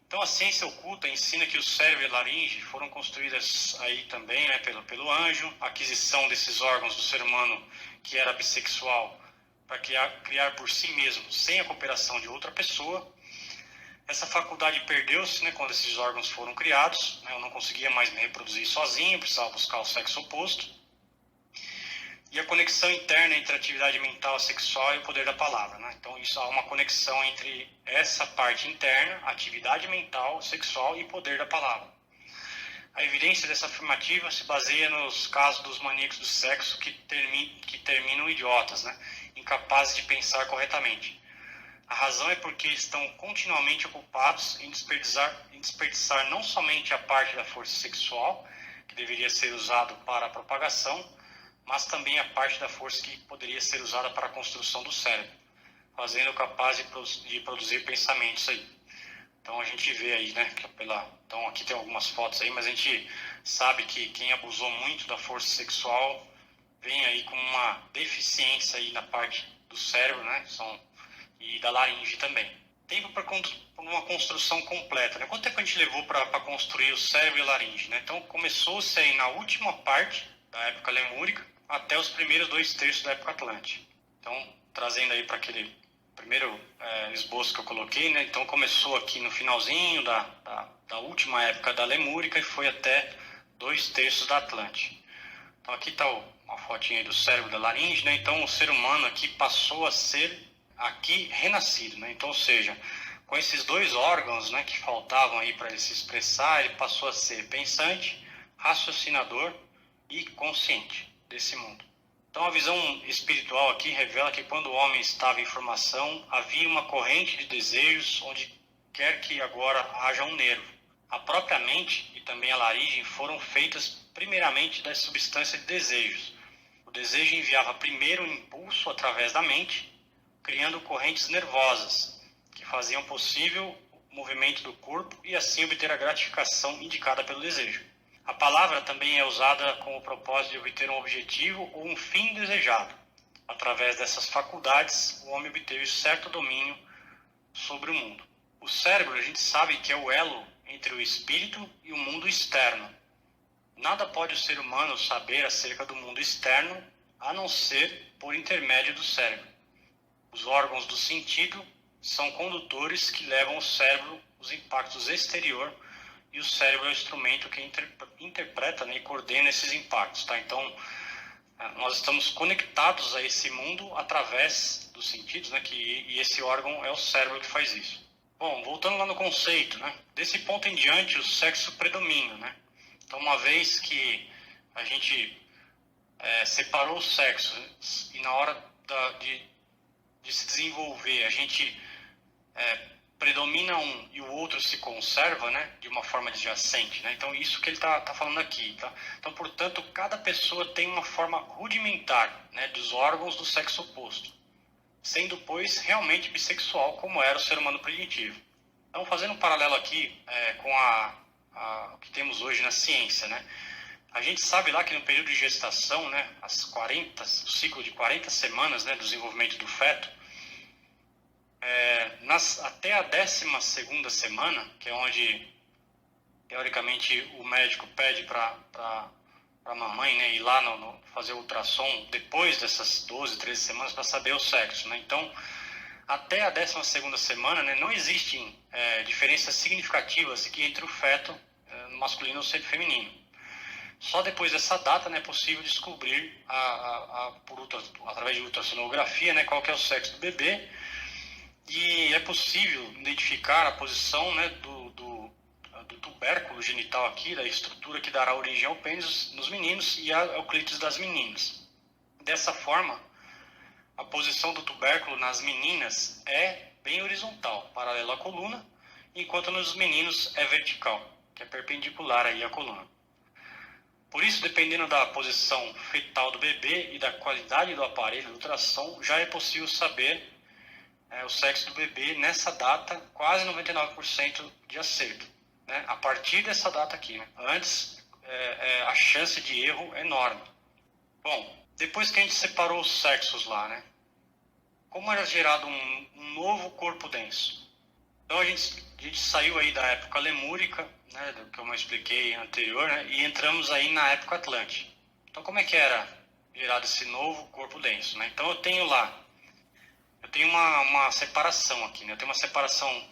Então a ciência oculta ensina que o cérebro e a laringe foram construídas aí também, né, pelo anjo, a aquisição desses órgãos do ser humano que era bissexual para criar por si mesmo, sem a cooperação de outra pessoa. Essa faculdade perdeu-se, né, quando esses órgãos foram criados, né, eu não conseguia mais me reproduzir sozinho, precisava buscar o sexo oposto. E a conexão interna entre a atividade mental sexual e o poder da palavra, né? Então, isso há uma conexão entre essa parte interna, atividade mental sexual e poder da palavra. A evidência dessa afirmativa se baseia nos casos dos maníacos do sexo que terminam idiotas, né? Incapazes de pensar corretamente. A razão é porque estão continuamente ocupados em desperdiçar não somente a parte da força sexual, que deveria ser usado para a propagação, mas também a parte da força que poderia ser usada para a construção do cérebro, fazendo-o capaz de produzir pensamentos aí. Então a gente vê aí, né, então aqui tem algumas fotos aí, mas a gente sabe que quem abusou muito da força sexual vem aí com uma deficiência aí na parte do cérebro, né, e da laringe também. Tempo para uma construção completa, né? Quanto tempo a gente levou para construir o cérebro e a laringe, né? Então começou-se aí na última parte da época lemúrica até os primeiros 2/3 da época atlântica. Então, trazendo aí para aquele primeiro esboço que eu coloquei, né? Então começou aqui no finalzinho da última época da lemúrica e foi até 2/3 da Atlântida. Então aqui está uma fotinha aí do cérebro da laringe, né? Então o ser humano aqui passou a ser aqui renascido, né? Então, ou seja, com esses dois órgãos, né, que faltavam aí para ele se expressar, ele passou a ser pensante, raciocinador e consciente desse mundo. Então a visão espiritual aqui revela que quando o homem estava em formação, havia uma corrente de desejos onde quer que agora haja um nervo. A própria mente e também a laringe foram feitas primeiramente da substância de desejos. O desejo enviava primeiro um impulso através da mente, criando correntes nervosas, que faziam possível o movimento do corpo e assim obter a gratificação indicada pelo desejo. A palavra também é usada com o propósito de obter um objetivo ou um fim desejado. Através dessas faculdades, o homem obteve certo domínio sobre o mundo. O cérebro, a gente sabe que é o elo entre o espírito e o mundo externo. Nada pode o ser humano saber acerca do mundo externo, a não ser por intermédio do cérebro. Os órgãos do sentido são condutores que levam ao cérebro os impactos exterior e o cérebro é o instrumento que interpreta, né, e coordena esses impactos. Tá? Então, nós estamos conectados a esse mundo através dos sentidos, né, e esse órgão é o cérebro que faz isso. Bom, voltando lá no conceito, né, desse ponto em diante o sexo predomina. Né? Então, uma vez que a gente separou o sexo e na hora de se desenvolver, a gente predomina um e o outro se conserva, né, de uma forma adjacente, né? Então isso que ele tá falando aqui, tá? Então, portanto, cada pessoa tem uma forma rudimentar, né, dos órgãos do sexo oposto, sendo, pois, realmente bissexual, como era o ser humano primitivo. Então, fazendo um paralelo aqui com o que temos hoje na ciência, né? A gente sabe lá que no período de gestação, né, o ciclo de 40 semanas, né, do desenvolvimento do feto, até a 12ª semana, que é onde, teoricamente, o médico pede para a mamãe, né, ir lá fazer o ultrassom depois dessas 12, 13 semanas para saber o sexo. Né? Então, até a 12ª semana, né, não existem diferenças significativas aqui entre o feto masculino e o feminino. Só depois dessa data, né, é possível descobrir, através de ultrassonografia, né, qual que é o sexo do bebê. E é possível identificar a posição, né, do tubérculo genital aqui, da estrutura que dará origem ao pênis nos meninos e ao clítoris das meninas. Dessa forma, a posição do tubérculo nas meninas é bem horizontal, paralela à coluna, enquanto nos meninos é vertical, que é perpendicular aí à coluna. Por isso, dependendo da posição fetal do bebê e da qualidade do aparelho de ultrassom, já é possível saber o sexo do bebê nessa data, quase 99% de acerto. Né? A partir dessa data aqui, né? Antes, a chance de erro é enorme. Bom, depois que a gente separou os sexos lá, né? Como era gerado um novo corpo denso? Então a gente saiu aí da época lemúrica, né, do que eu expliquei anterior, né, e entramos aí na época atlântica. Então como é que era gerado esse novo corpo denso? Né? Então eu tenho uma separação aqui, né? Eu tenho uma separação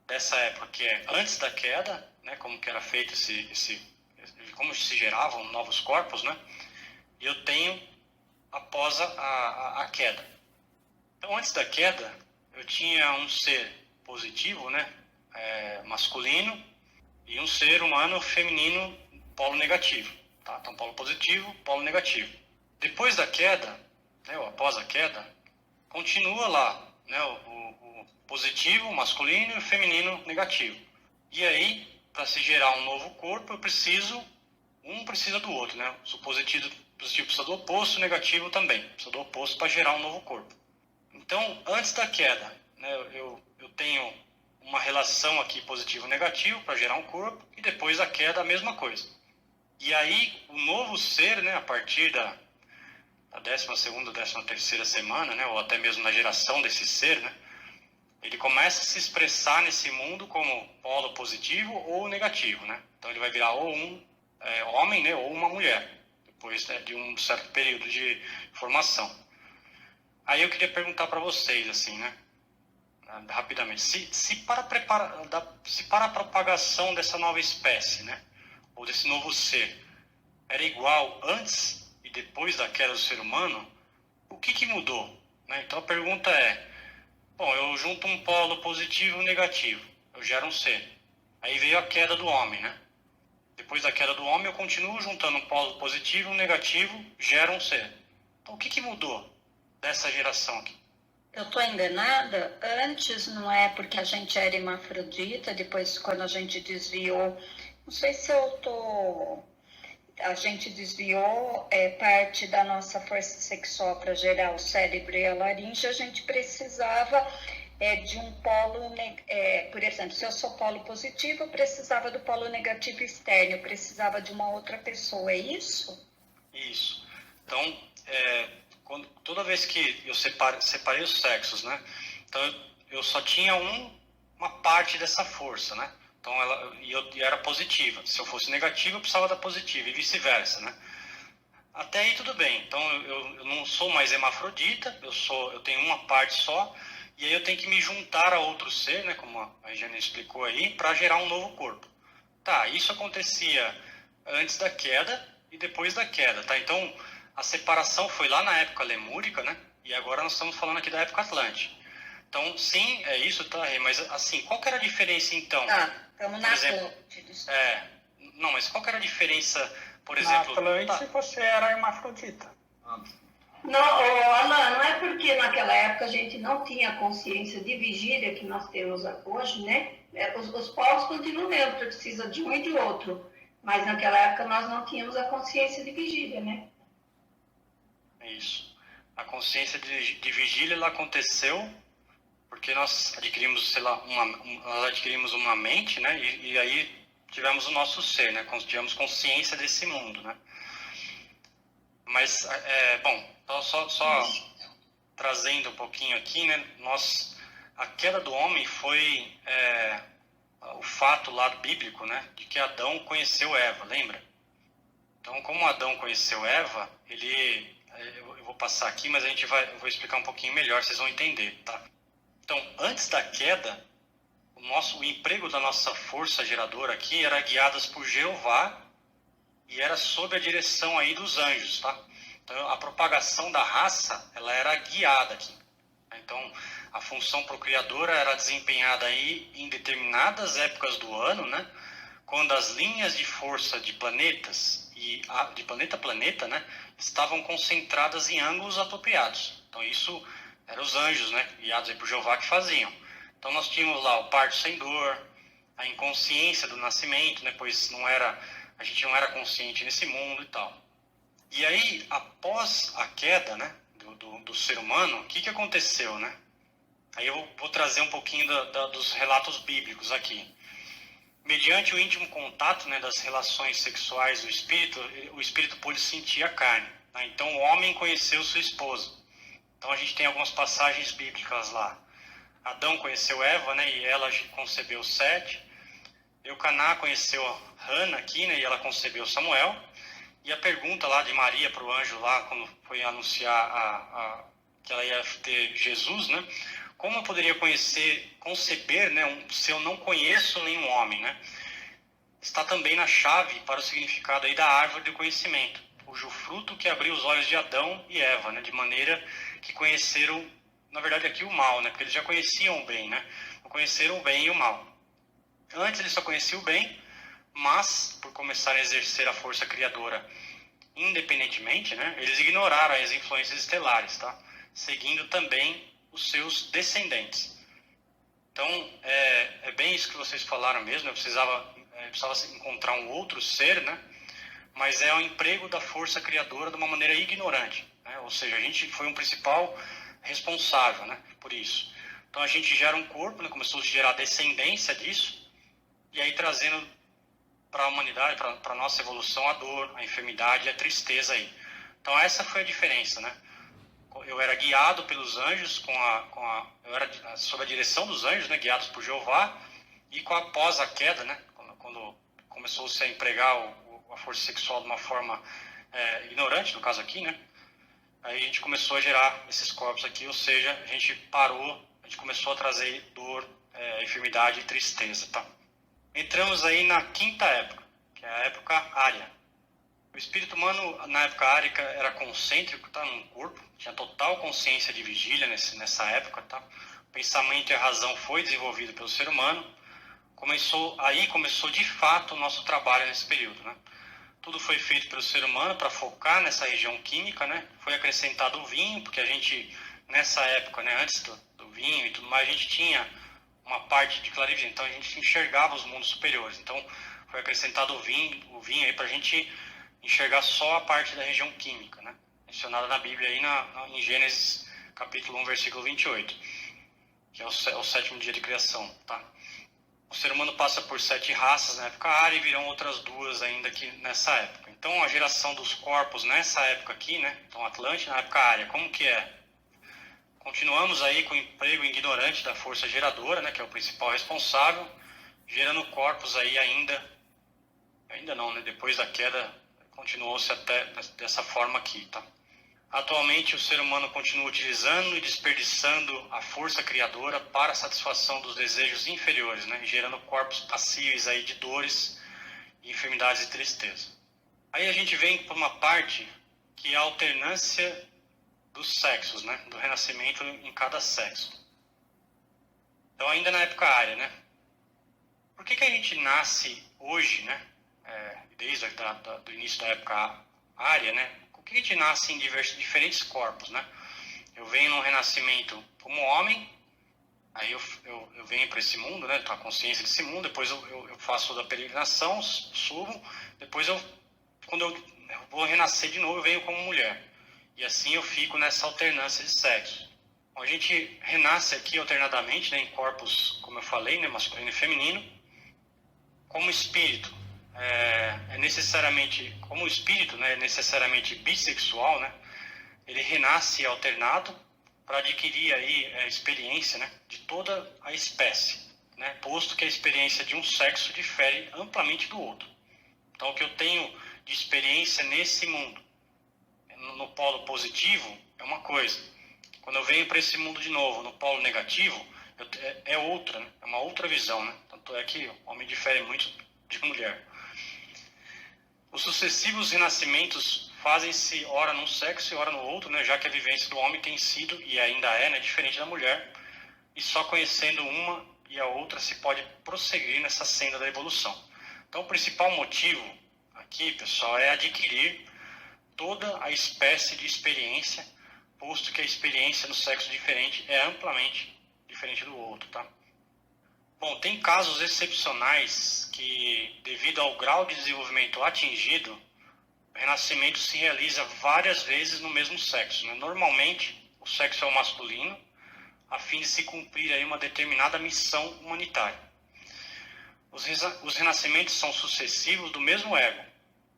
dessa época, que é antes da queda, né, como que era feito como se geravam novos corpos, né, e eu tenho após a queda. Então, antes da queda, eu tinha um ser positivo, né, masculino, e um ser humano feminino, polo negativo. Tá? Então, polo positivo, polo negativo. Depois da queda, né, ou após a queda, continua lá, né, o positivo, masculino, e o feminino, negativo. E aí, para se gerar um novo corpo, um precisa do outro, né? O positivo precisa do oposto, o negativo também precisa do oposto para gerar um novo corpo. Então, antes da queda, né, eu tenho uma relação aqui positivo-negativo para gerar um corpo, e depois da queda a mesma coisa. E aí, o novo ser, né, a partir da 12ª, 13ª semana, né, ou até mesmo na geração desse ser, né, ele começa a se expressar nesse mundo como polo positivo ou negativo, né? Então ele vai virar ou um homem, né, ou uma mulher, depois, né, de um certo período de formação. Aí eu queria perguntar para vocês, assim, né, rapidamente, se para a propagação dessa nova espécie, né, ou desse novo ser, era igual antes e depois da queda do ser humano, o que mudou? Né? Então a pergunta é, bom, eu junto um polo positivo e negativo, eu gero um ser. Aí veio a queda do homem, né? Depois da queda do homem, eu continuo juntando um polo positivo e um negativo, gero um ser. Então, o que mudou dessa geração aqui? Eu estou enganada? Antes não é porque a gente era hermafrodita, depois quando a gente desviou, não sei se eu estou... A gente desviou parte da nossa força sexual para gerar o cérebro e a laringe, a gente precisava de um polo, por exemplo, se eu sou polo positivo, eu precisava do polo negativo externo, eu precisava de uma outra pessoa, é isso? Isso. Então, toda vez que eu separei os sexos, né? Então, eu só tinha uma parte dessa força, né? Então, eu era positiva. Se eu fosse negativa, eu precisava da positiva, e vice-versa, né? Até aí tudo bem. Então, eu não sou mais hermafrodita, eu tenho uma parte só, e aí eu tenho que me juntar a outro ser, né? Como a Regiane explicou aí, para gerar um novo corpo. Tá, isso acontecia antes da queda e depois da queda, tá? Então, a separação foi lá na época lemúrica, né? E agora nós estamos falando aqui da época atlântica. Então, sim, é isso, tá? Mas, assim, qual que era a diferença, então? Estamos na Atlântida. Não, mas qual que era a diferença, por exemplo... Na Atlântida você era hermafrodita. Não, Alan, não é porque naquela época a gente não tinha consciência de vigília que nós temos hoje, né? Os povos continuam mesmo, precisa de um e de outro. Mas naquela época nós não tínhamos a consciência de vigília, né? Isso. A consciência de vigília, ela aconteceu porque nós adquirimos, sei lá, nós adquirimos uma mente, né? E aí tivemos o nosso ser, né? Tivemos consciência desse mundo, né? Mas, bom, só trazendo um pouquinho aqui, né? A queda do homem foi o fato lá bíblico, né? De que Adão conheceu Eva, lembra? Então, como Adão conheceu Eva, eu vou passar aqui, mas eu vou explicar um pouquinho melhor, vocês vão entender, tá? Então, antes da queda, o emprego da nossa força geradora aqui era guiadas por Jeová e era sob a direção aí dos anjos, tá? Então, a propagação da raça, ela era guiada aqui. Então, a função procriadora era desempenhada aí em determinadas épocas do ano, né? Quando as linhas de força de planetas de planeta a planeta, né, estavam concentradas em ângulos apropriados. Então, isso eram os anjos, né, guiados aí por Jeová, que faziam. Então, nós tínhamos lá o parto sem dor, a inconsciência do nascimento, né, pois a gente não era consciente nesse mundo e tal. E aí, após a queda, né, do ser humano, o que aconteceu, né? Aí eu vou trazer um pouquinho dos relatos bíblicos aqui. Mediante o íntimo contato, né, das relações sexuais do o espírito pôde sentir a carne. Né? Então, o homem conheceu sua esposa. Então, a gente tem algumas passagens bíblicas lá. Adão conheceu Eva, né, e ela concebeu Sete. Eucaná conheceu Hana aqui, né, e ela concebeu Samuel. E a pergunta lá de Maria para o anjo lá, quando foi anunciar que ela ia ter Jesus, né? Como eu poderia conceber, né, se eu não conheço nenhum homem, né? Está também na chave para o significado aí da árvore do conhecimento, cujo fruto que abriu os olhos de Adão e Eva, né, de maneira que conheceram, na verdade aqui o mal, né, porque eles já conheciam o bem, né, conheceram o bem e o mal. Antes eles só conheciam o bem, mas por começarem a exercer a força criadora independentemente, né, eles ignoraram as influências estelares, tá, seguindo também os seus descendentes. Então, é bem isso que vocês falaram mesmo, né? Precisava encontrar um outro ser, né? Mas é o emprego da força criadora de uma maneira ignorante, né? Ou seja, a gente foi um principal responsável, né, por isso. Então, a gente gera um corpo, né? Começou a gerar descendência disso, e aí trazendo para a humanidade, para a nossa evolução, a dor, a enfermidade e a tristeza aí. Então, essa foi a diferença, né? Eu era guiado pelos anjos, eu era sob a direção dos anjos, né, guiados por Jeová, e após a queda, né, quando começou-se a empregar a força sexual de uma forma ignorante, no caso aqui, né, aí a gente começou a gerar esses corpos aqui, ou seja, a gente começou a trazer dor, enfermidade e tristeza, tá? Entramos aí na quinta época, que é a época ária. O espírito humano, na época árica, era concêntrico, tá, num corpo, tinha total consciência de vigília nessa época, tá? O pensamento e a razão foi desenvolvido pelo ser humano. Começou de fato o nosso trabalho nesse período, né? Tudo foi feito pelo ser humano para focar nessa região química, né? Foi acrescentado o vinho, porque a gente, nessa época, né, antes do vinho e tudo mais, a gente tinha uma parte de clarividência, então a gente enxergava os mundos superiores. Então, foi acrescentado o vinho aí para a gente enxergar só a parte da região química, né? Mencionada na Bíblia aí em Gênesis capítulo 1, versículo 28, que é o sétimo dia de criação, tá? O ser humano passa por 7 raças na época ária e virão outras 2 ainda aqui nessa época. Então, a geração dos corpos nessa época aqui, né? Então, Atlântida na época ária, como que é? Continuamos aí com o emprego ignorante da força geradora, né? Que é o principal responsável, gerando corpos aí ainda não, né? Depois da queda, continuou-se até dessa forma aqui, tá? Atualmente, o ser humano continua utilizando e desperdiçando a força criadora para a satisfação dos desejos inferiores, né? Gerando corpos passíveis aí de dores, enfermidades e tristeza. Aí a gente vem para uma parte que é a alternância dos sexos, né? Do renascimento em cada sexo. Então, ainda na época ária, né? Por que a gente nasce hoje, né? Desde do início da época ária, né? Por que a gente nasce em diferentes corpos, né? Eu venho num renascimento como homem, aí eu venho para esse mundo, né? Tô a consciência desse mundo, depois eu faço toda a peregrinação, subo, depois quando eu vou renascer de novo, eu venho como mulher. E assim eu fico nessa alternância de sexo. Então, a gente renasce aqui alternadamente, né, em corpos, como eu falei, né, masculino e feminino, como espírito. Como o espírito, né, é necessariamente bissexual, né, ele renasce alternado para adquirir aí a experiência, né, de toda a espécie, né, posto que a experiência de um sexo difere amplamente do outro. Então, o que eu tenho de experiência nesse mundo, no polo positivo, é uma coisa. Quando eu venho para esse mundo de novo, no polo negativo, é outra, né, é uma outra visão, né? Tanto é que o homem difere muito de mulher. Os sucessivos renascimentos fazem-se ora num sexo e ora no outro, né, já que a vivência do homem tem sido, e ainda é, né, diferente da mulher, e só conhecendo uma e a outra se pode prosseguir nessa senda da evolução. Então, o principal motivo aqui, pessoal, é adquirir toda a espécie de experiência, posto que a experiência no sexo diferente é amplamente diferente do outro, tá? Bom, tem casos excepcionais que, devido ao grau de desenvolvimento atingido, o renascimento se realiza várias vezes no mesmo sexo, né? Normalmente, o sexo é o masculino, a fim de se cumprir aí uma determinada missão humanitária. Os renascimentos são sucessivos do mesmo ego.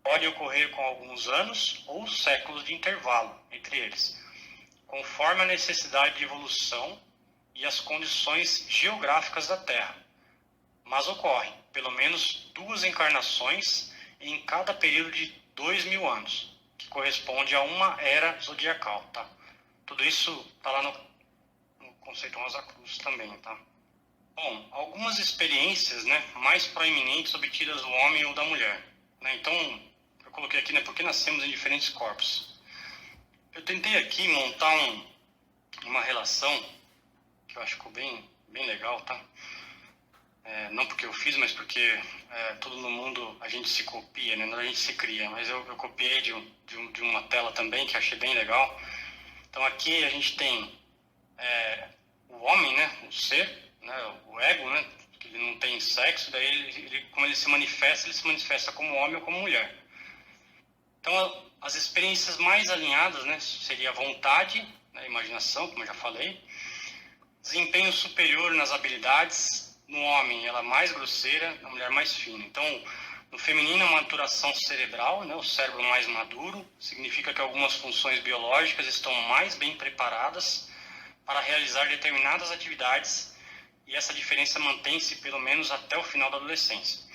Podem ocorrer com alguns anos ou séculos de intervalo entre eles, conforme a necessidade de evolução e as condições geográficas da Terra. Mas ocorrem pelo menos 2 encarnações em cada período de 2000 anos, que corresponde a uma era zodiacal, tá? Tudo isso está lá no conceito Rosa Cruz também, tá? Bom, algumas experiências, né, mais proeminentes obtidas do homem ou da mulher, né? Então, eu coloquei aqui, né, porque nascemos em diferentes corpos. Eu tentei aqui montar uma relação que eu acho que ficou bem legal, tá? Não porque eu fiz, mas porque tudo no mundo a gente se copia, né? Não a gente se cria. Mas eu copiei de uma tela também que achei bem legal. Então aqui a gente tem o homem, né? O ser, né? O ego, né? Que ele não tem sexo, daí como ele se manifesta como homem ou como mulher. Então as experiências mais alinhadas, né? Seria a vontade, né? A imaginação, como eu já falei. Desempenho superior nas habilidades. No homem, ela é mais grosseira, na mulher mais fina. Então, no feminino, a maturação cerebral, né, o cérebro mais maduro, significa que algumas funções biológicas estão mais bem preparadas para realizar determinadas atividades e essa diferença mantém-se pelo menos até o final da adolescência.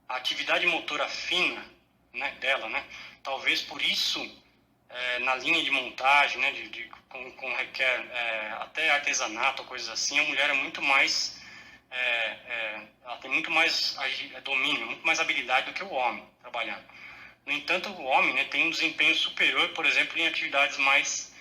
A atividade motora fina, né, dela, né, talvez por isso, na linha de montagem, né, com requer até artesanato ou coisas assim, a mulher é muito mais... ela tem muito mais domínio, muito mais habilidade do que o homem trabalhando. No entanto, o homem, né, tem um desempenho superior, por exemplo, em atividades mais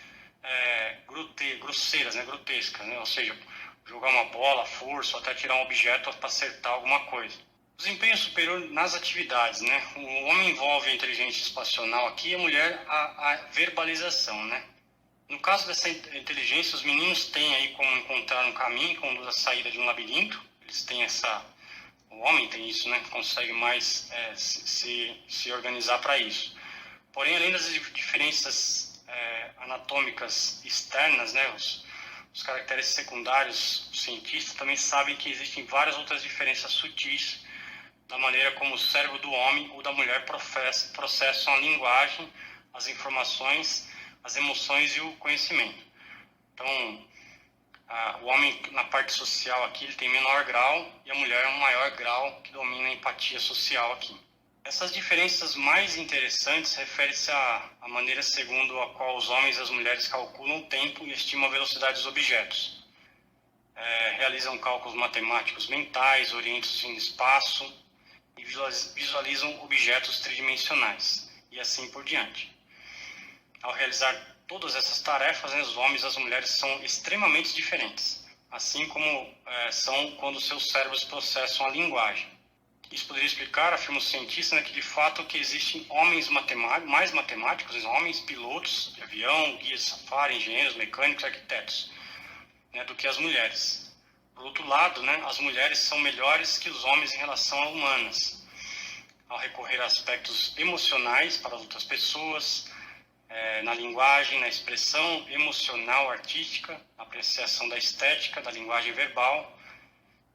grosseiras, né, grotescas, né, ou seja, jogar uma bola, força, ou até tirar um objeto para acertar alguma coisa. Desempenho superior nas atividades, né? O homem envolve a inteligência espacial aqui e a mulher a verbalização, né? No caso dessa inteligência, os meninos têm aí como encontrar um caminho que conduz à saída de um labirinto. Eles têm o homem tem isso, né? Consegue mais se organizar para isso. Porém, além das diferenças anatômicas externas, né? Os caracteres secundários, os cientistas também sabem que existem várias outras diferenças sutis da maneira como o cérebro do homem ou da mulher processam a linguagem, as informações, as emoções e o conhecimento. Então, o homem na parte social aqui ele tem menor grau e a mulher um maior grau que domina a empatia social aqui. Essas diferenças mais interessantes referem-se à maneira segundo a qual os homens e as mulheres calculam o tempo e estimam a velocidade dos objetos. Realizam cálculos matemáticos mentais, orientam-se no espaço e visualizam objetos tridimensionais e assim por diante. Ao realizar todas essas tarefas, né, os homens e as mulheres são extremamente diferentes, assim como são quando seus cérebros processam a linguagem. Isso poderia explicar, afirma o cientista, né, que de fato que existem homens mais matemáticos, homens pilotos de avião, guias de safari, engenheiros, mecânicos, arquitetos, né, do que as mulheres. Por outro lado, né, as mulheres são melhores que os homens em relação a humanas, ao recorrer a aspectos emocionais para as outras pessoas, na linguagem, na expressão emocional, artística, apreciação da estética, da linguagem verbal,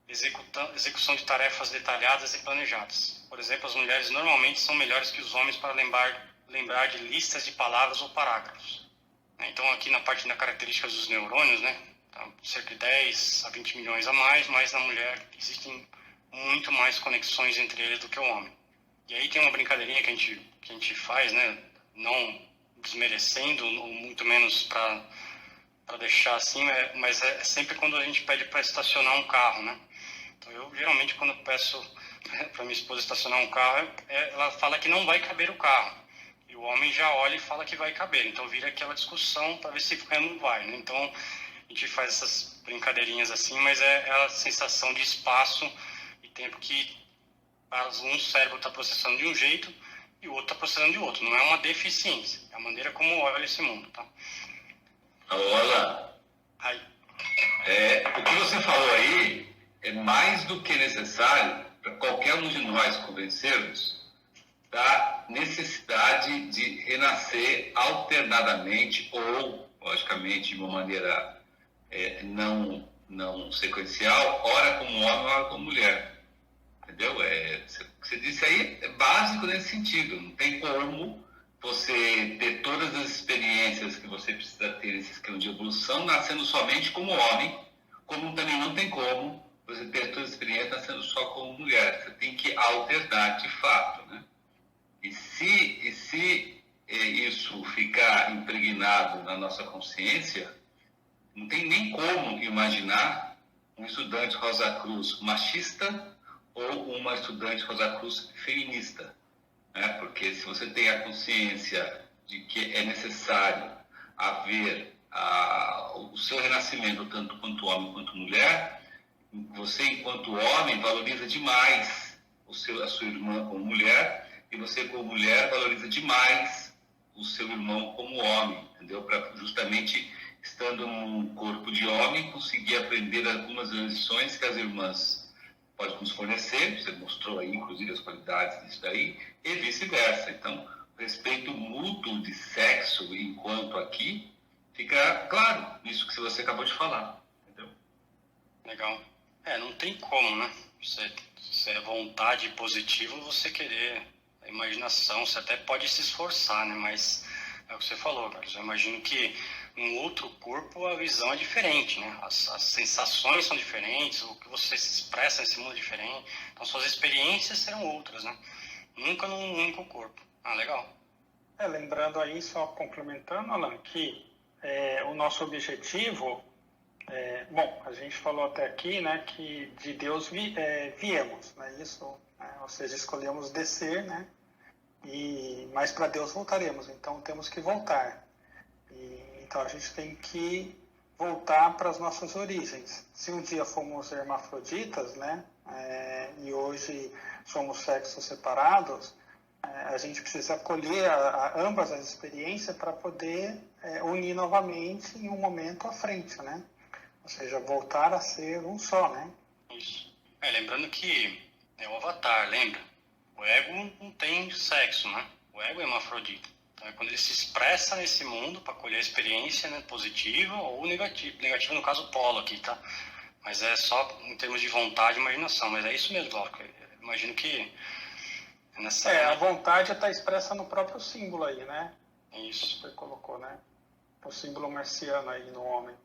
execução de tarefas detalhadas e planejadas. Por exemplo, as mulheres normalmente são melhores que os homens para lembrar de listas de palavras ou parágrafos. Então, aqui na parte da características dos neurônios, né, cerca de 10 a 20 milhões a mais, mas na mulher existem muito mais conexões entre eles do que o homem. E aí tem uma brincadeirinha que a gente faz, né, não desmerecendo, ou muito menos para deixar assim, mas é sempre quando a gente pede para estacionar um carro, né? Então eu geralmente quando peço para minha esposa estacionar um carro, ela fala que não vai caber o carro. E o homem já olha e fala que vai caber. Então vira aquela discussão para ver se não vai, né? Então a gente faz essas brincadeirinhas assim, mas é a sensação de espaço e tempo que um cérebro está processando de um jeito e o outro está processando de outro. Não é uma deficiência, é a maneira como olha esse mundo, tá? Olá. Aí. O que você falou aí é mais do que necessário para qualquer um de nós convencermos da necessidade de renascer alternadamente ou, logicamente, de uma maneira não sequencial, ora como homem, ora como mulher. Entendeu? Você disse aí é básico nesse sentido. Não tem como você ter todas as experiências que você precisa ter nesse esquema de evolução nascendo somente como homem, como também não tem como você ter todas as experiências nascendo só como mulher. Você tem que alternar de fato, né? E se isso ficar impregnado na nossa consciência, Não tem nem como imaginar um estudante Rosa Cruz machista ou uma estudante Rosa Cruz feminista, né? Porque se você tem a consciência de que é necessário haver o seu renascimento, tanto quanto homem quanto mulher, você, enquanto homem, valoriza demais a sua irmã como mulher, e você, como mulher, valoriza demais o seu irmão como homem, entendeu? Para justamente, estando num corpo de homem, conseguir aprender algumas lições que as irmãs podem nos fornecer. Você mostrou aí, inclusive, as qualidades disso daí, e vice-versa. Então, o respeito mútuo de sexo, enquanto aqui, fica claro nisso que você acabou de falar, entendeu? Legal. Não tem como, né? Se é vontade positiva, você querer a imaginação, você até pode se esforçar, né? Mas é o que você falou, Carlos. Eu imagino que em outro corpo a visão é diferente, né? As sensações são diferentes, o que você se expressa nesse mundo é diferente. Então suas experiências serão outras, né? Nunca num único corpo. Legal. Lembrando aí, só complementando, Alan, que o nosso objetivo, bom, a gente falou até aqui, né, que de Deus viemos, né, isso, né, ou seja, escolhemos descer, né, mas para Deus voltaremos, então temos que voltar. Então a gente tem que voltar para as nossas origens. Se um dia fomos hermafroditas, né, e hoje somos sexos separados, a gente precisa acolher ambas as experiências para poder unir novamente em um momento à frente, né? Ou seja, voltar a ser um só, né? Isso. Lembrando que é o avatar, lembra? O ego não tem sexo, né? O ego é hermafrodita. Então é quando ele se expressa nesse mundo para colher a experiência, né, positiva ou negativa. Negativa no caso polo aqui, tá? Mas é só em termos de vontade e imaginação. Mas é isso mesmo, Glauco. Imagino que a vontade está expressa no próprio símbolo aí, né? Isso. Você colocou, né? O símbolo marciano aí no homem.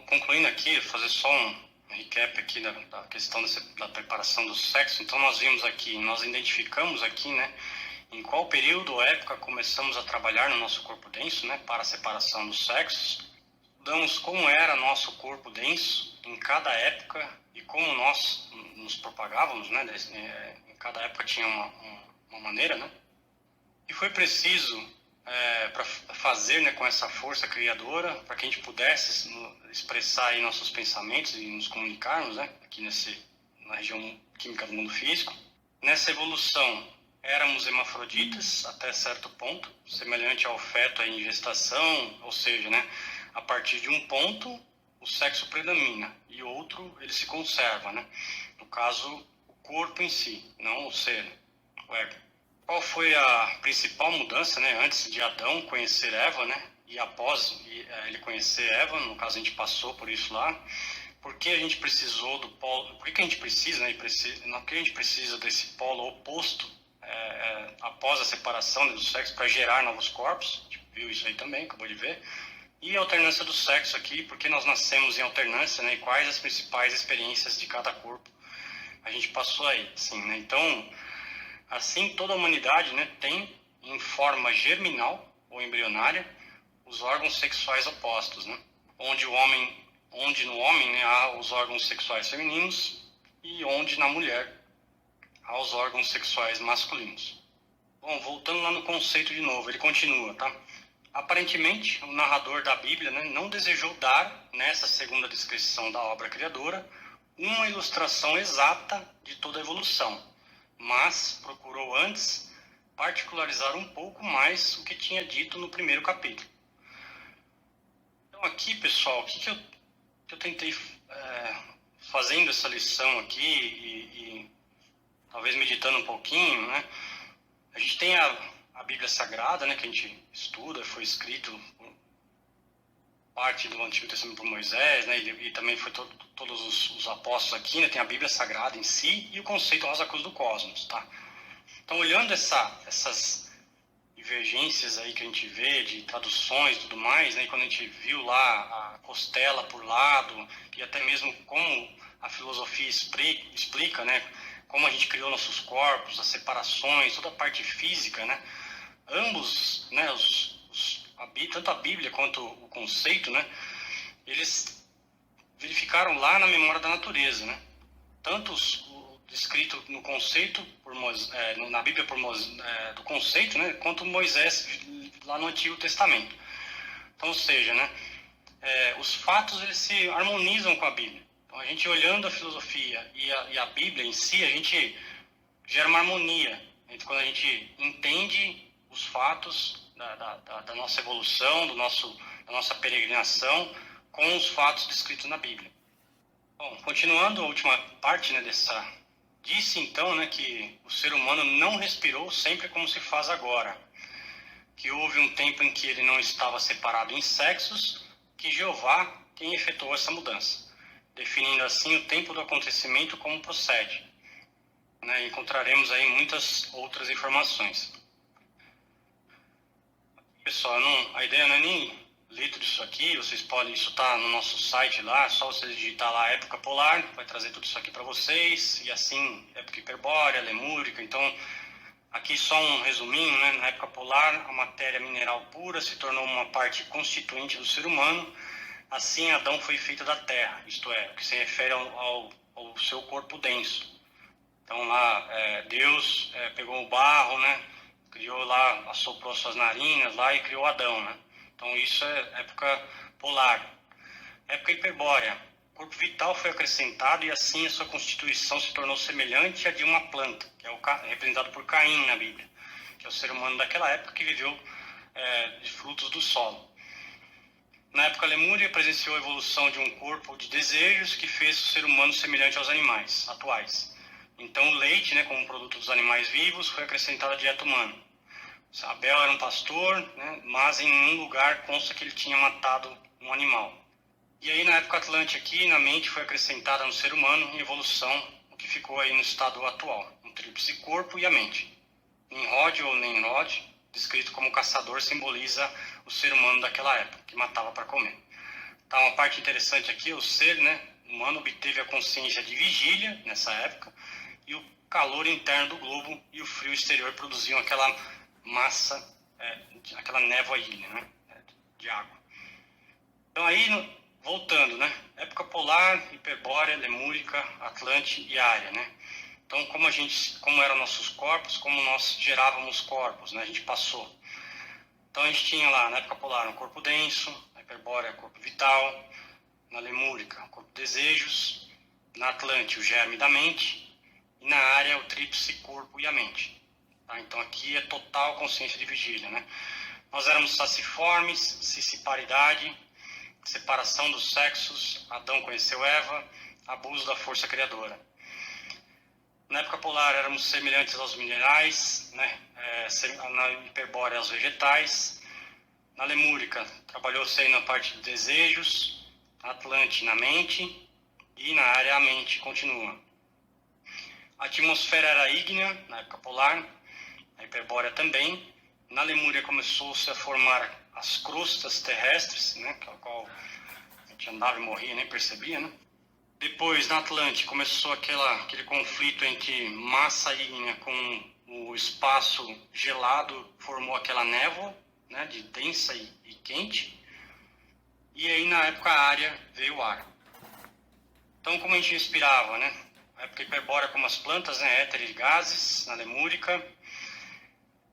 Concluindo aqui, fazer só um recap aqui da questão da preparação do sexo. Então nós vimos aqui, nós identificamos aqui, né, em qual período ou época começamos a trabalhar no nosso corpo denso, né, para a separação dos sexos. Estudamos como era nosso corpo denso em cada época e como nós nos propagávamos, né, em cada época tinha uma maneira, né, e foi preciso para fazer, né, com essa força criadora, para que a gente pudesse expressar aí nossos pensamentos e nos comunicarmos, né, aqui na região química do mundo físico. Nessa evolução, éramos hermafroditas até certo ponto, semelhante ao feto aí em gestação, ou seja, né, a partir de um ponto o sexo predomina e outro ele se conserva, né? No caso, o corpo em si, não o ser, o ego. Qual foi a principal mudança, né, antes de Adão conhecer Eva, né, e após ele conhecer Eva, no caso a gente passou por isso lá, por que a gente precisou do polo, por que a gente precisa, né, por que a gente precisa desse polo oposto após a separação do sexo para gerar novos corpos, a gente viu isso aí também, acabou de ver, e a alternância do sexo aqui, porque nós nascemos em alternância, né, e quais as principais experiências de cada corpo a gente passou aí, sim, né, então... Assim, toda a humanidade, né, tem, em forma germinal ou embrionária, os órgãos sexuais opostos, né? Onde no homem, né, há os órgãos sexuais femininos e onde na mulher há os órgãos sexuais masculinos. Bom, voltando lá no conceito de novo, ele continua, tá? Aparentemente, o narrador da Bíblia, né, não desejou dar, nessa segunda descrição da obra criadora, uma ilustração exata de toda a evolução, mas procurou antes particularizar um pouco mais o que tinha dito no primeiro capítulo. Então aqui, pessoal, o que eu tentei, fazendo essa lição aqui e talvez meditando um pouquinho, né? A gente tem a Bíblia Sagrada, né, que a gente estuda, foi escrito parte do Antigo Testamento por Moisés, né, e também foi todos os apóstolos aqui, né, tem a Bíblia Sagrada em si e o conceito Rosa Cruz do Cosmos, tá? Então, olhando essas divergências aí que a gente vê de traduções e tudo mais, né, e quando a gente viu lá a costela por lado e até mesmo como a filosofia explica, né, como a gente criou nossos corpos, as separações, toda a parte física, né, ambos, né, tanto a Bíblia quanto o conceito, né, eles verificaram lá na memória da natureza, né? Tanto o descrito no conceito, na Bíblia do conceito, né? Quanto Moisés lá no Antigo Testamento. Então, ou seja, né? Os fatos eles se harmonizam com a Bíblia. Então, a gente olhando a filosofia e a Bíblia em si, a gente gera uma harmonia entre quando a gente entende os fatos da nossa evolução, da nossa peregrinação, com os fatos descritos na Bíblia. Bom, continuando a última parte, né, disse então, né, que o ser humano não respirou sempre como se faz agora, que houve um tempo em que ele não estava separado em sexos, que Jeová quem efetuou essa mudança, definindo assim o tempo do acontecimento como procede. Né, encontraremos aí muitas outras informações. Pessoal, a ideia não é nem ler tudo isso aqui, isso está no nosso site lá, é só vocês digitar lá época polar, vai trazer tudo isso aqui para vocês, e assim, época hiperbórea, lemúrica. Então, aqui só um resuminho, né? Na época polar, a matéria mineral pura se tornou uma parte constituinte do ser humano, assim Adão foi feito da terra, isto é, o que se refere ao seu corpo denso. Então lá, Deus pegou o barro, né? Criou lá, assoprou suas narinas lá e criou Adão, né? Então isso é época polar. Época hiperbórea. O corpo vital foi acrescentado e assim a sua constituição se tornou semelhante à de uma planta, que é representado por Caim na Bíblia, que é o ser humano daquela época que viveu de frutos do solo. Na época lemúria, presenciou a evolução de um corpo de desejos que fez o ser humano semelhante aos animais atuais. Então o leite, né, como produto dos animais vivos, foi acrescentado à dieta humana. Abel era um pastor, né, mas em um lugar consta que ele tinha matado um animal. E aí na época atlântica aqui, na mente foi acrescentada no ser humano em evolução, o que ficou aí no estado atual, um tríplice corpo e a mente. Nimrod ou Nimrod, descrito como caçador, simboliza o ser humano daquela época, que matava para comer. Tá, uma parte interessante aqui, o ser, né, humano obteve a consciência de vigília nessa época, e o calor interno do globo e o frio exterior produziam aquela massa, aquela névoa ilha, né, de água. Então aí, voltando, né, época polar, hiperbórea, lemúrica, atlante e área, né. Então como eram nossos corpos, como nós gerávamos corpos, né, a gente passou. Então a gente tinha lá, na época polar, um corpo denso, na hiperbórea, corpo vital, na lemúrica, corpo de desejos, na atlante, o germe da mente, e na área, o tríplice corpo e a mente. Tá? Então aqui é total consciência de vigília, né? Nós éramos saciformes, cisparidade, separação dos sexos, Adão conheceu Eva, abuso da força criadora. Na época polar éramos semelhantes aos minerais, né? Na hiperbórea aos vegetais. Na lemúrica trabalhou-se aí na parte de desejos, Atlante na mente e na área a mente continua. A atmosfera era ígnea na época polar, na hiperbórea também. Na lemúria começou-se a formar as crostas terrestres, né, com a qual a gente andava e morria, nem percebia, né? Depois, na Atlante, começou aquele conflito entre massa ígnea com o espaço gelado, formou aquela névoa, né, de densa e quente. E aí, na época área, veio o ar. Então, como a gente respirava, né? Na época hiperbórea, como as plantas, né, éter e gases, na lemúrica.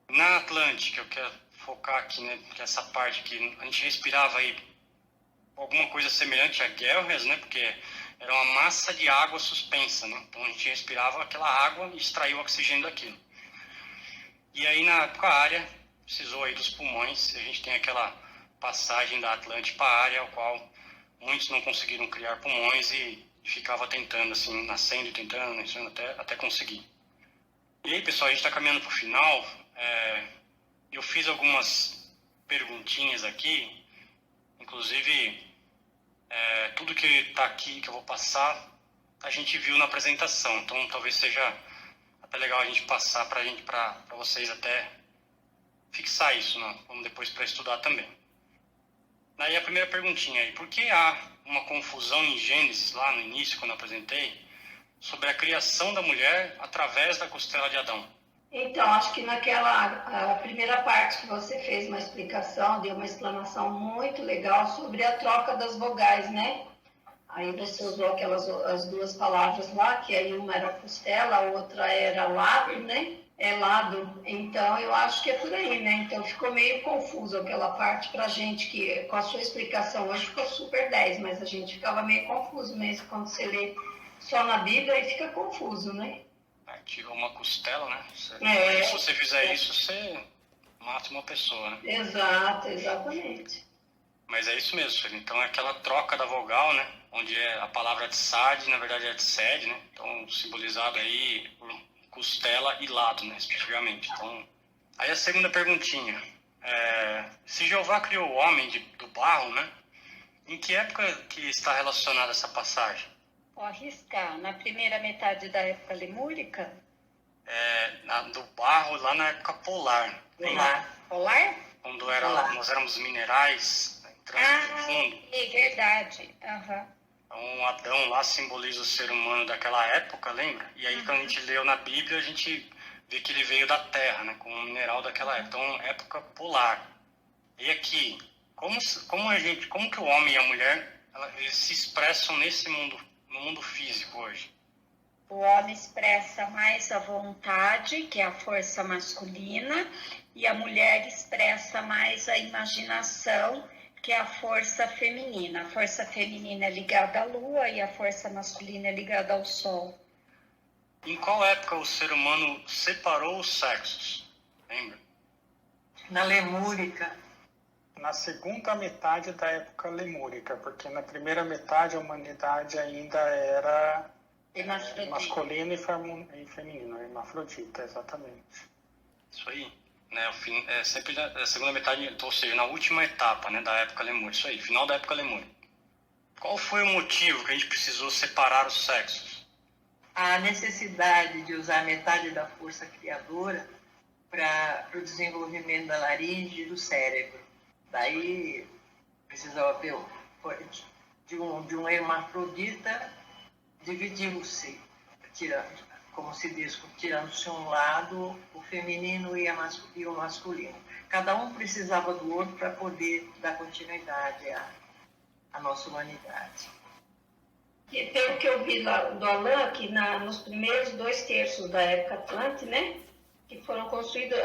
Na Atlântica, eu quero focar aqui, né, que essa parte aqui, a gente respirava aí alguma coisa semelhante a guelras, né, porque era uma massa de água suspensa, né, então a gente respirava aquela água e extraía o oxigênio daquilo. E aí na época área, precisou aí dos pulmões, a gente tem aquela passagem da Atlântica para a área, ao qual muitos não conseguiram criar pulmões e ficava tentando, assim, nascendo e tentando, até conseguir. E aí, pessoal, a gente está caminhando para o final. Eu fiz algumas perguntinhas aqui, inclusive tudo que está aqui, que eu vou passar, a gente viu na apresentação, então talvez seja até legal a gente passar para vocês até fixar isso, né? Vamos depois para estudar também. Daí a primeira perguntinha aí, por que há uma confusão em Gênesis, lá no início, quando eu apresentei, sobre a criação da mulher através da costela de Adão? Então, acho que naquela a primeira parte que você fez uma explicação, deu uma explanação muito legal sobre a troca das vogais, né? Aí você usou as duas palavras lá, que aí uma era costela, a outra era lado, né? É lado. Então, eu acho que é por aí, né? Então, ficou meio confuso aquela parte pra gente, que com a sua explicação hoje ficou super 10, mas a gente ficava meio confuso mesmo quando você lê só na Bíblia e fica confuso, né? Tirou uma costela, né? Se É. você fizer isso, você mata uma pessoa, né? Exato, exatamente. Mas é isso mesmo, filho. Então é aquela troca da vogal, né? Onde a palavra tsad, na verdade é tsed, né? Então simbolizado aí por costela e lado, né? Especificamente. Então, aí a segunda perguntinha. Se Jeová criou o homem do barro, né? Em que época que está relacionada essa passagem? Vou arriscar. Na primeira metade da época lemúrica? Do barro lá na época polar. Polar? Quando nós éramos minerais, entrando no fundo. É verdade. Uhum. Então, Adão lá simboliza o ser humano daquela época, lembra? E aí, quando a gente leu na Bíblia, a gente vê que ele veio da Terra, né? Como um mineral daquela época. Então, época polar. E aqui, como que o homem e a mulher eles se expressam nesse mundo, no mundo físico hoje? O homem expressa mais a vontade, que é a força masculina, e a mulher expressa mais a imaginação, que é a força feminina. A força feminina é ligada à lua e a força masculina é ligada ao sol. Em qual época o ser humano separou os sexos? Lembra? Na Lemúrica. Na segunda metade da época lemúrica, porque na primeira metade a humanidade ainda era masculino e feminino, hermafrodita, exatamente. Isso aí. Né, sempre na segunda metade, ou seja, na última etapa, né, da época lemúrica. Isso aí, final da época lemúrica. Qual foi o motivo que a gente precisou separar os sexos? A necessidade de usar metade da força criadora para o desenvolvimento da laringe e do cérebro. Daí precisava ver de um hermafrodita dividiu-se, como se diz, tirando-se um lado o feminino e o masculino. Cada um precisava do outro para poder dar continuidade à nossa humanidade. E pelo que eu vi lá do Alain, que nos primeiros 2/3 da época Atlante, né, que foram construídos,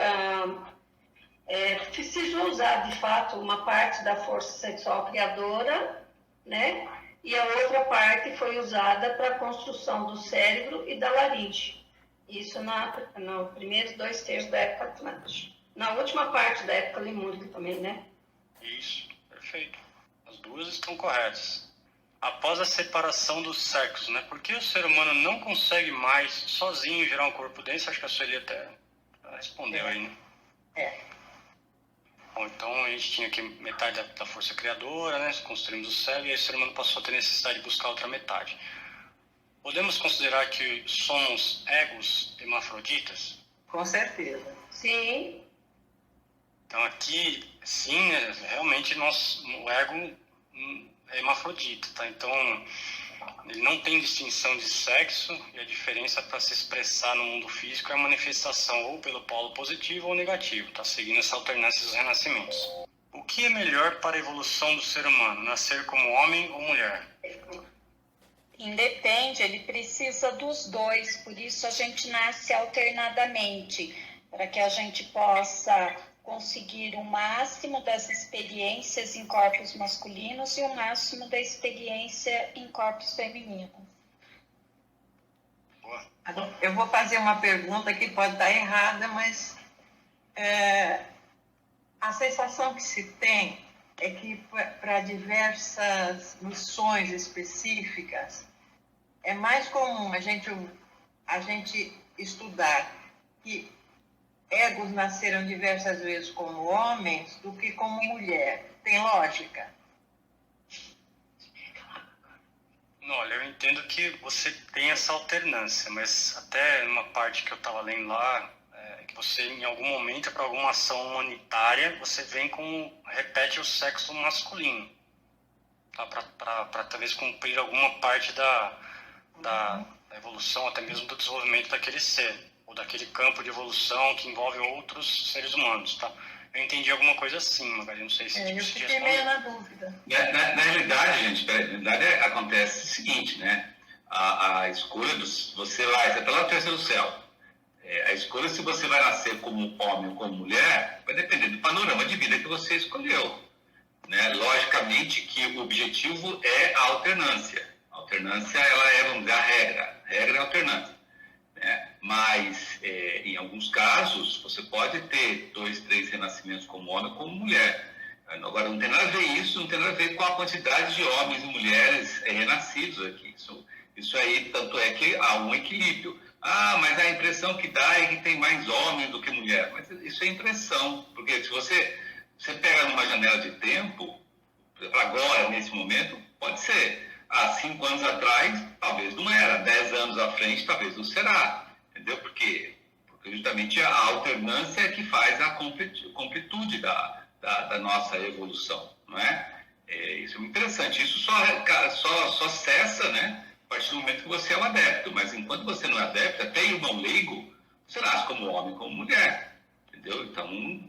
precisou usar de fato uma parte da força sexual criadora, né, e a outra parte foi usada para a construção do cérebro e da laringe. Isso nos primeiros 2/3 da época Atlante. Na última parte da época lemúrica também, né? Isso, perfeito. As duas estão corretas. Após a separação dos sexos, né? Por que o ser humano não consegue mais sozinho gerar um corpo denso? Acho que a Sueli até respondeu aí, né? Bom, então a gente tinha aqui metade da força criadora, né? Construímos o cérebro e aí o ser humano passou a ter necessidade de buscar outra metade. Podemos considerar que somos egos hermafroditas? Com certeza. Sim. Então aqui, sim, realmente o ego é hermafrodita, tá? Então ele não tem distinção de sexo e a diferença para se expressar no mundo físico é a manifestação ou pelo polo positivo ou negativo, tá? Seguindo essa alternância dos renascimentos. O que é melhor para a evolução do ser humano? Nascer como homem ou mulher? Independe, ele precisa dos dois, por isso a gente nasce alternadamente, para que a gente possa conseguir o máximo das experiências em corpos masculinos e o máximo da experiência em corpos femininos. Eu vou fazer uma pergunta que pode estar errada, mas a sensação que se tem é que para diversas missões específicas é mais comum a gente estudar que egos nasceram diversas vezes como homens do que como mulher. Tem lógica? Olha, eu entendo que você tem essa alternância, mas até numa parte que eu estava lendo lá, que você em algum momento, para alguma ação humanitária, você repete o sexo masculino, tá? Para talvez cumprir alguma parte da evolução, até mesmo do desenvolvimento daquele ser, ou daquele campo de evolução que envolve outros seres humanos, tá? Eu entendi alguma coisa assim, Magali, não sei se Eu se fiquei meio na dúvida. Na realidade, gente, na realidade acontece o seguinte, né? A escolha você vai pela terceira do céu. A escolha se você vai nascer como homem ou como mulher vai depender do panorama de vida que você escolheu, né? Logicamente que o objetivo é a alternância. A alternância, ela é, vamos dizer, a regra é a alternância, né? Mas, em alguns casos, você pode ter 2, 3 renascimentos como homem ou como mulher. Agora, não tem nada a ver isso, não tem nada a ver com a quantidade de homens e mulheres renascidos aqui. Isso aí, tanto é que há um equilíbrio. Ah, mas a impressão que dá é que tem mais homens do que mulher. Mas isso é impressão, porque se você pega numa janela de tempo, agora, nesse momento, pode ser. Há 5 anos atrás, talvez não era. 10 anos à frente, talvez não será. Entendeu? Porque justamente a alternância é que faz a completude da nossa evolução, não é? Isso é muito interessante. Isso só cessa, né? A partir do momento que você é um adepto. Mas enquanto você não é adepto, até irmão leigo, você nasce como homem, como mulher. Entendeu? Então,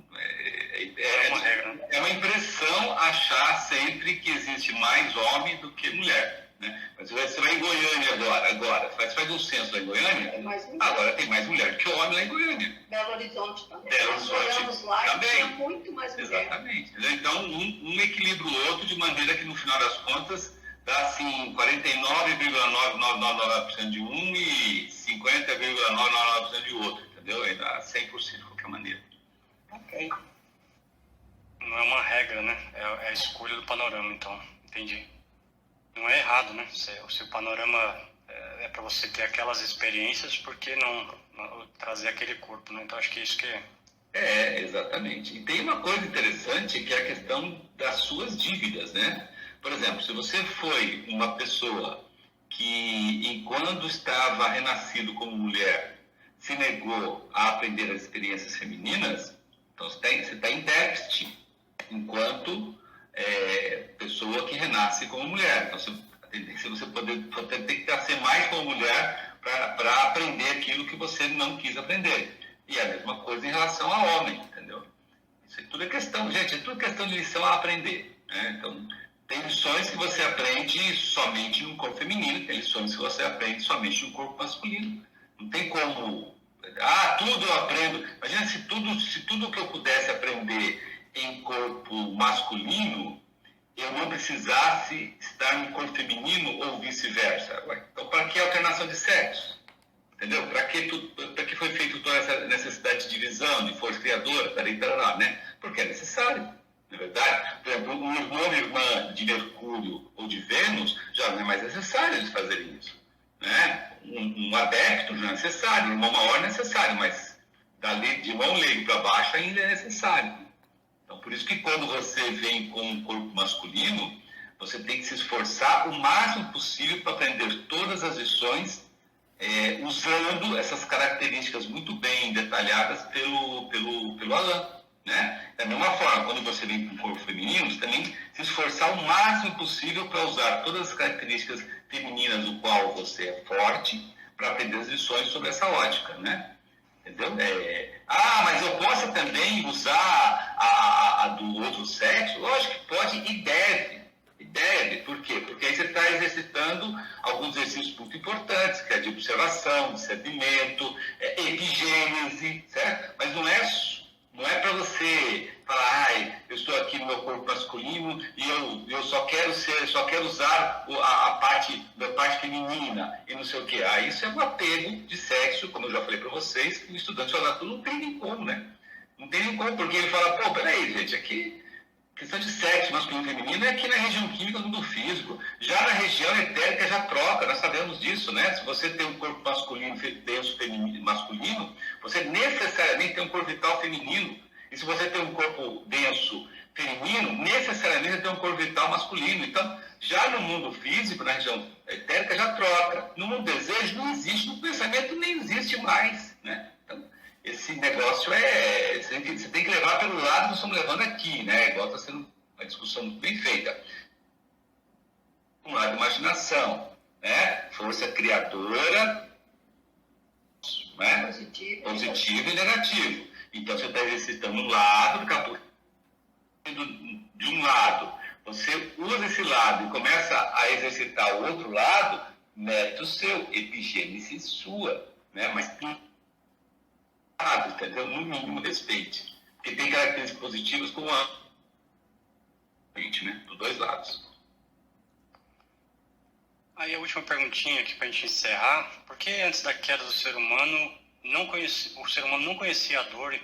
é uma impressão achar sempre que existe mais homem do que mulher. Né? Mas você vai em Goiânia agora faz um censo lá em Goiânia, agora tem mais mulher que homem lá em Goiânia. Belo Horizonte também. Belo Horizonte lá também. Tinha muito mais mulher. Exatamente. Então, um equilibra o outro de maneira que, no final das contas, dá assim 49,999% de um e 50,999% de outro, entendeu? Aí dá 100% de qualquer maneira. Ok. Não é uma regra, né? É a escolha do panorama, então. Entendi. Não é errado, né? Se o panorama é para você ter aquelas experiências, por que não trazer aquele corpo, né? Então, acho que isso que é... Exatamente. E tem uma coisa interessante que é a questão das suas dívidas, né? Por exemplo, se você foi uma pessoa que, enquanto estava renascido como mulher, se negou a aprender as experiências femininas, então você está em déficit enquanto pessoa que renasce como mulher. Então você tem que ser mais como mulher para aprender aquilo que você não quis aprender. E é a mesma coisa em relação ao homem, entendeu? Isso tudo é questão, gente, é tudo questão de lição a aprender, né? Então, tem lições que você aprende somente no corpo feminino, tem lições que você aprende somente no corpo masculino. Não tem como... tudo eu aprendo. Imagina se tudo que eu pudesse aprender em corpo masculino, eu não precisasse estar no corpo feminino ou vice-versa. Então, para que alternação de sexo? Entendeu? Para que foi feita toda essa necessidade de divisão, de força criadora, tarará, né? Porque é necessário, não é verdade? Por exemplo, um irmão ou irmã de Mercúrio ou de Vênus já não é mais necessário eles fazerem isso, né? Um adepto já é necessário, um irmão maior é necessário, mas de irmão leigo para baixo ainda é necessário. Então, por isso que quando você vem com um corpo masculino, você tem que se esforçar o máximo possível para aprender todas as lições, usando essas características muito bem detalhadas pelo Alain, né? Da mesma forma, quando você vem com um corpo feminino, você também se esforçar o máximo possível para usar todas as características femininas do qual você é forte, para aprender as lições sobre essa ótica, né? Entendeu? Mas eu posso também usar a do outro sexo? Lógico que pode e deve. Por quê? Porque aí você está exercitando alguns exercícios muito importantes, que é de observação, discernimento, epigênese, certo? Mas não é para você falar, eu estou aqui no meu corpo masculino e eu só quero usar a parte feminina e não sei o quê. Isso é um apego de sexo, como eu já falei para vocês, que o estudante fala, não tem nem como, né? Não tem nem como, porque ele fala, peraí, gente, aqui, questão de sexo masculino e feminino é aqui na região química do mundo físico. Já na região etérica já troca, nós sabemos disso, né? Se você tem um corpo masculino denso masculino, você necessariamente tem um corpo vital feminino. E se você tem um corpo denso feminino, necessariamente tem um corpo vital masculino. Então, já no mundo físico, na região etérica, já troca. No mundo desejo não existe, no pensamento nem existe mais, né? Então, esse negócio você tem que levar pelo lado que nós estamos levando aqui, né? Igual está sendo uma discussão muito bem feita. Um lado, imaginação, né? Força criadora, né? Positivo e negativo. Então você está exercitando um lado, daqui a pouco, de um lado, você usa esse lado e começa a exercitar o outro lado, mérito seu, epigênese sua, né? Mas entendeu? No mínimo respeite. Porque tem características positivas com a gente, né? Dos dois lados. Aí a última perguntinha aqui para a gente encerrar. Por que antes da queda do ser humano, o ser humano não conhecia a dor?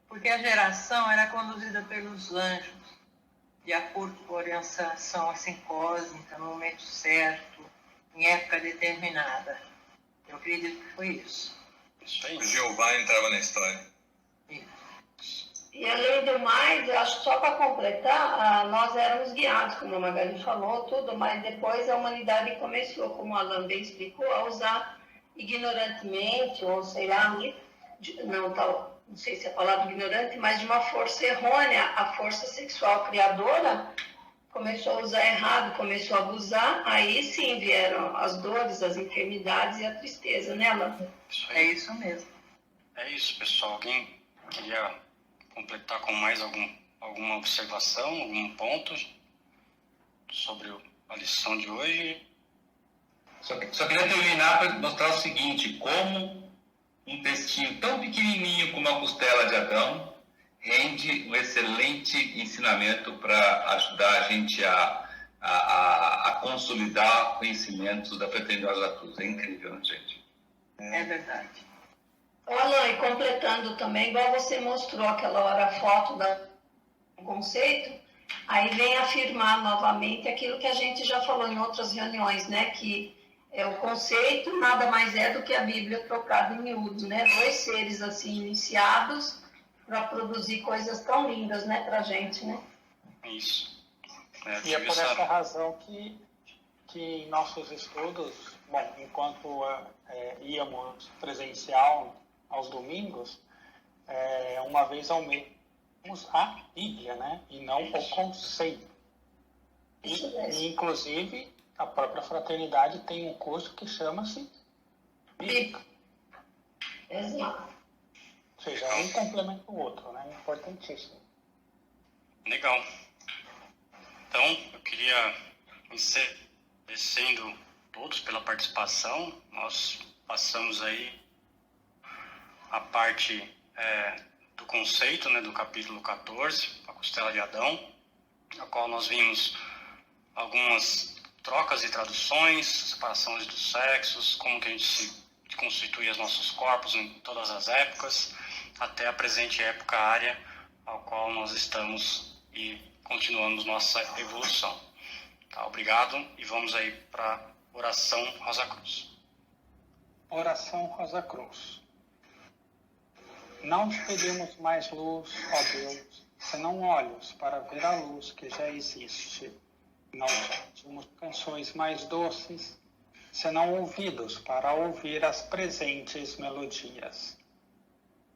Porque a geração era conduzida pelos anjos, de acordo com a orientação assim cósmica, no momento certo, em época determinada. Eu acredito que foi isso. Isso aí. O Jeová entrava na história. E além do mais, eu acho que só para completar, nós éramos guiados, como a Magali falou, tudo, mas depois a humanidade começou, como a Alan bem explicou, a usar ignorantemente, ou sei lá, não sei se é a palavra ignorante, mas de uma força errônea, a força sexual criadora começou a usar errado, começou a abusar, aí sim vieram as dores, as enfermidades e a tristeza, né, Alan? É isso mesmo. É isso, pessoal. Alguém queria completar com mais alguma observação, algum ponto sobre a lição de hoje? Só queria terminar para mostrar o seguinte, como um textinho tão pequenininho como a costela de Adão rende um excelente ensinamento para ajudar a gente a consolidar conhecimentos da Fraternidade da Cruz. É incrível, né, gente? É verdade. Alan, e completando também, igual você mostrou aquela hora a foto do conceito, aí vem afirmar novamente aquilo que a gente já falou em outras reuniões, né? Que o conceito nada mais é do que a Bíblia trocada em miúdos, né? Dois seres assim iniciados para produzir coisas tão lindas, né, para a gente, né? Isso. E é por essa razão que em nossos estudos, bom, enquanto íamos presencial aos domingos, uma vez ao mês, a Bíblia, né? E não o conceito. E, inclusive, a própria fraternidade tem um curso que chama-se Bíblia. Exato. Ou seja, um complementa o outro, né? Importantíssimo. Legal. Então, eu queria agradecendo todos pela participação. Nós passamos aí a parte do conceito, né, do capítulo 14, a costela de Adão, a qual nós vimos algumas trocas e traduções, separações dos sexos, como que a gente constitui os nossos corpos em todas as épocas, até a presente época área, ao qual nós estamos e continuamos nossa evolução. Tá, obrigado e vamos aí para a oração Rosa Cruz. Oração Rosa Cruz. Não te pedimos mais luz, ó Deus, senão olhos para ver a luz que já existe. Não te pedimos canções mais doces, senão ouvidos para ouvir as presentes melodias.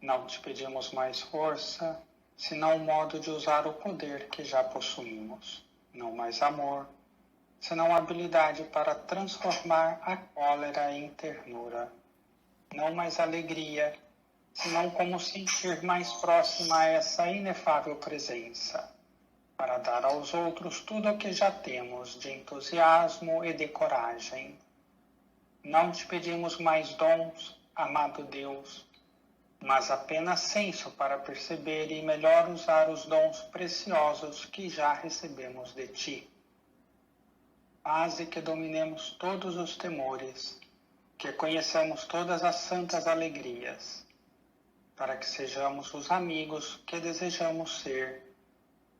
Não te pedimos mais força, senão modo de usar o poder que já possuímos. Não mais amor, senão habilidade para transformar a cólera em ternura. Não mais alegria, senão como sentir mais próxima a essa inefável presença, para dar aos outros tudo o que já temos de entusiasmo e de coragem. Não te pedimos mais dons, amado Deus, mas apenas senso para perceber e melhor usar os dons preciosos que já recebemos de ti. Faze que dominemos todos os temores, que conheçamos todas as santas alegrias, para que sejamos os amigos que desejamos ser,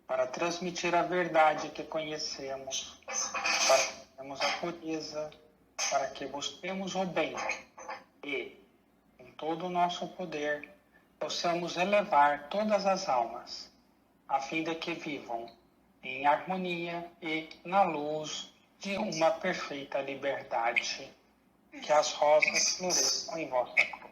para transmitir a verdade que conhecemos, para que tenhamos a pureza, para que busquemos o bem e, com todo o nosso poder, possamos elevar todas as almas, a fim de que vivam em harmonia e na luz de uma perfeita liberdade. Que as rosas floresçam em vossa cruz.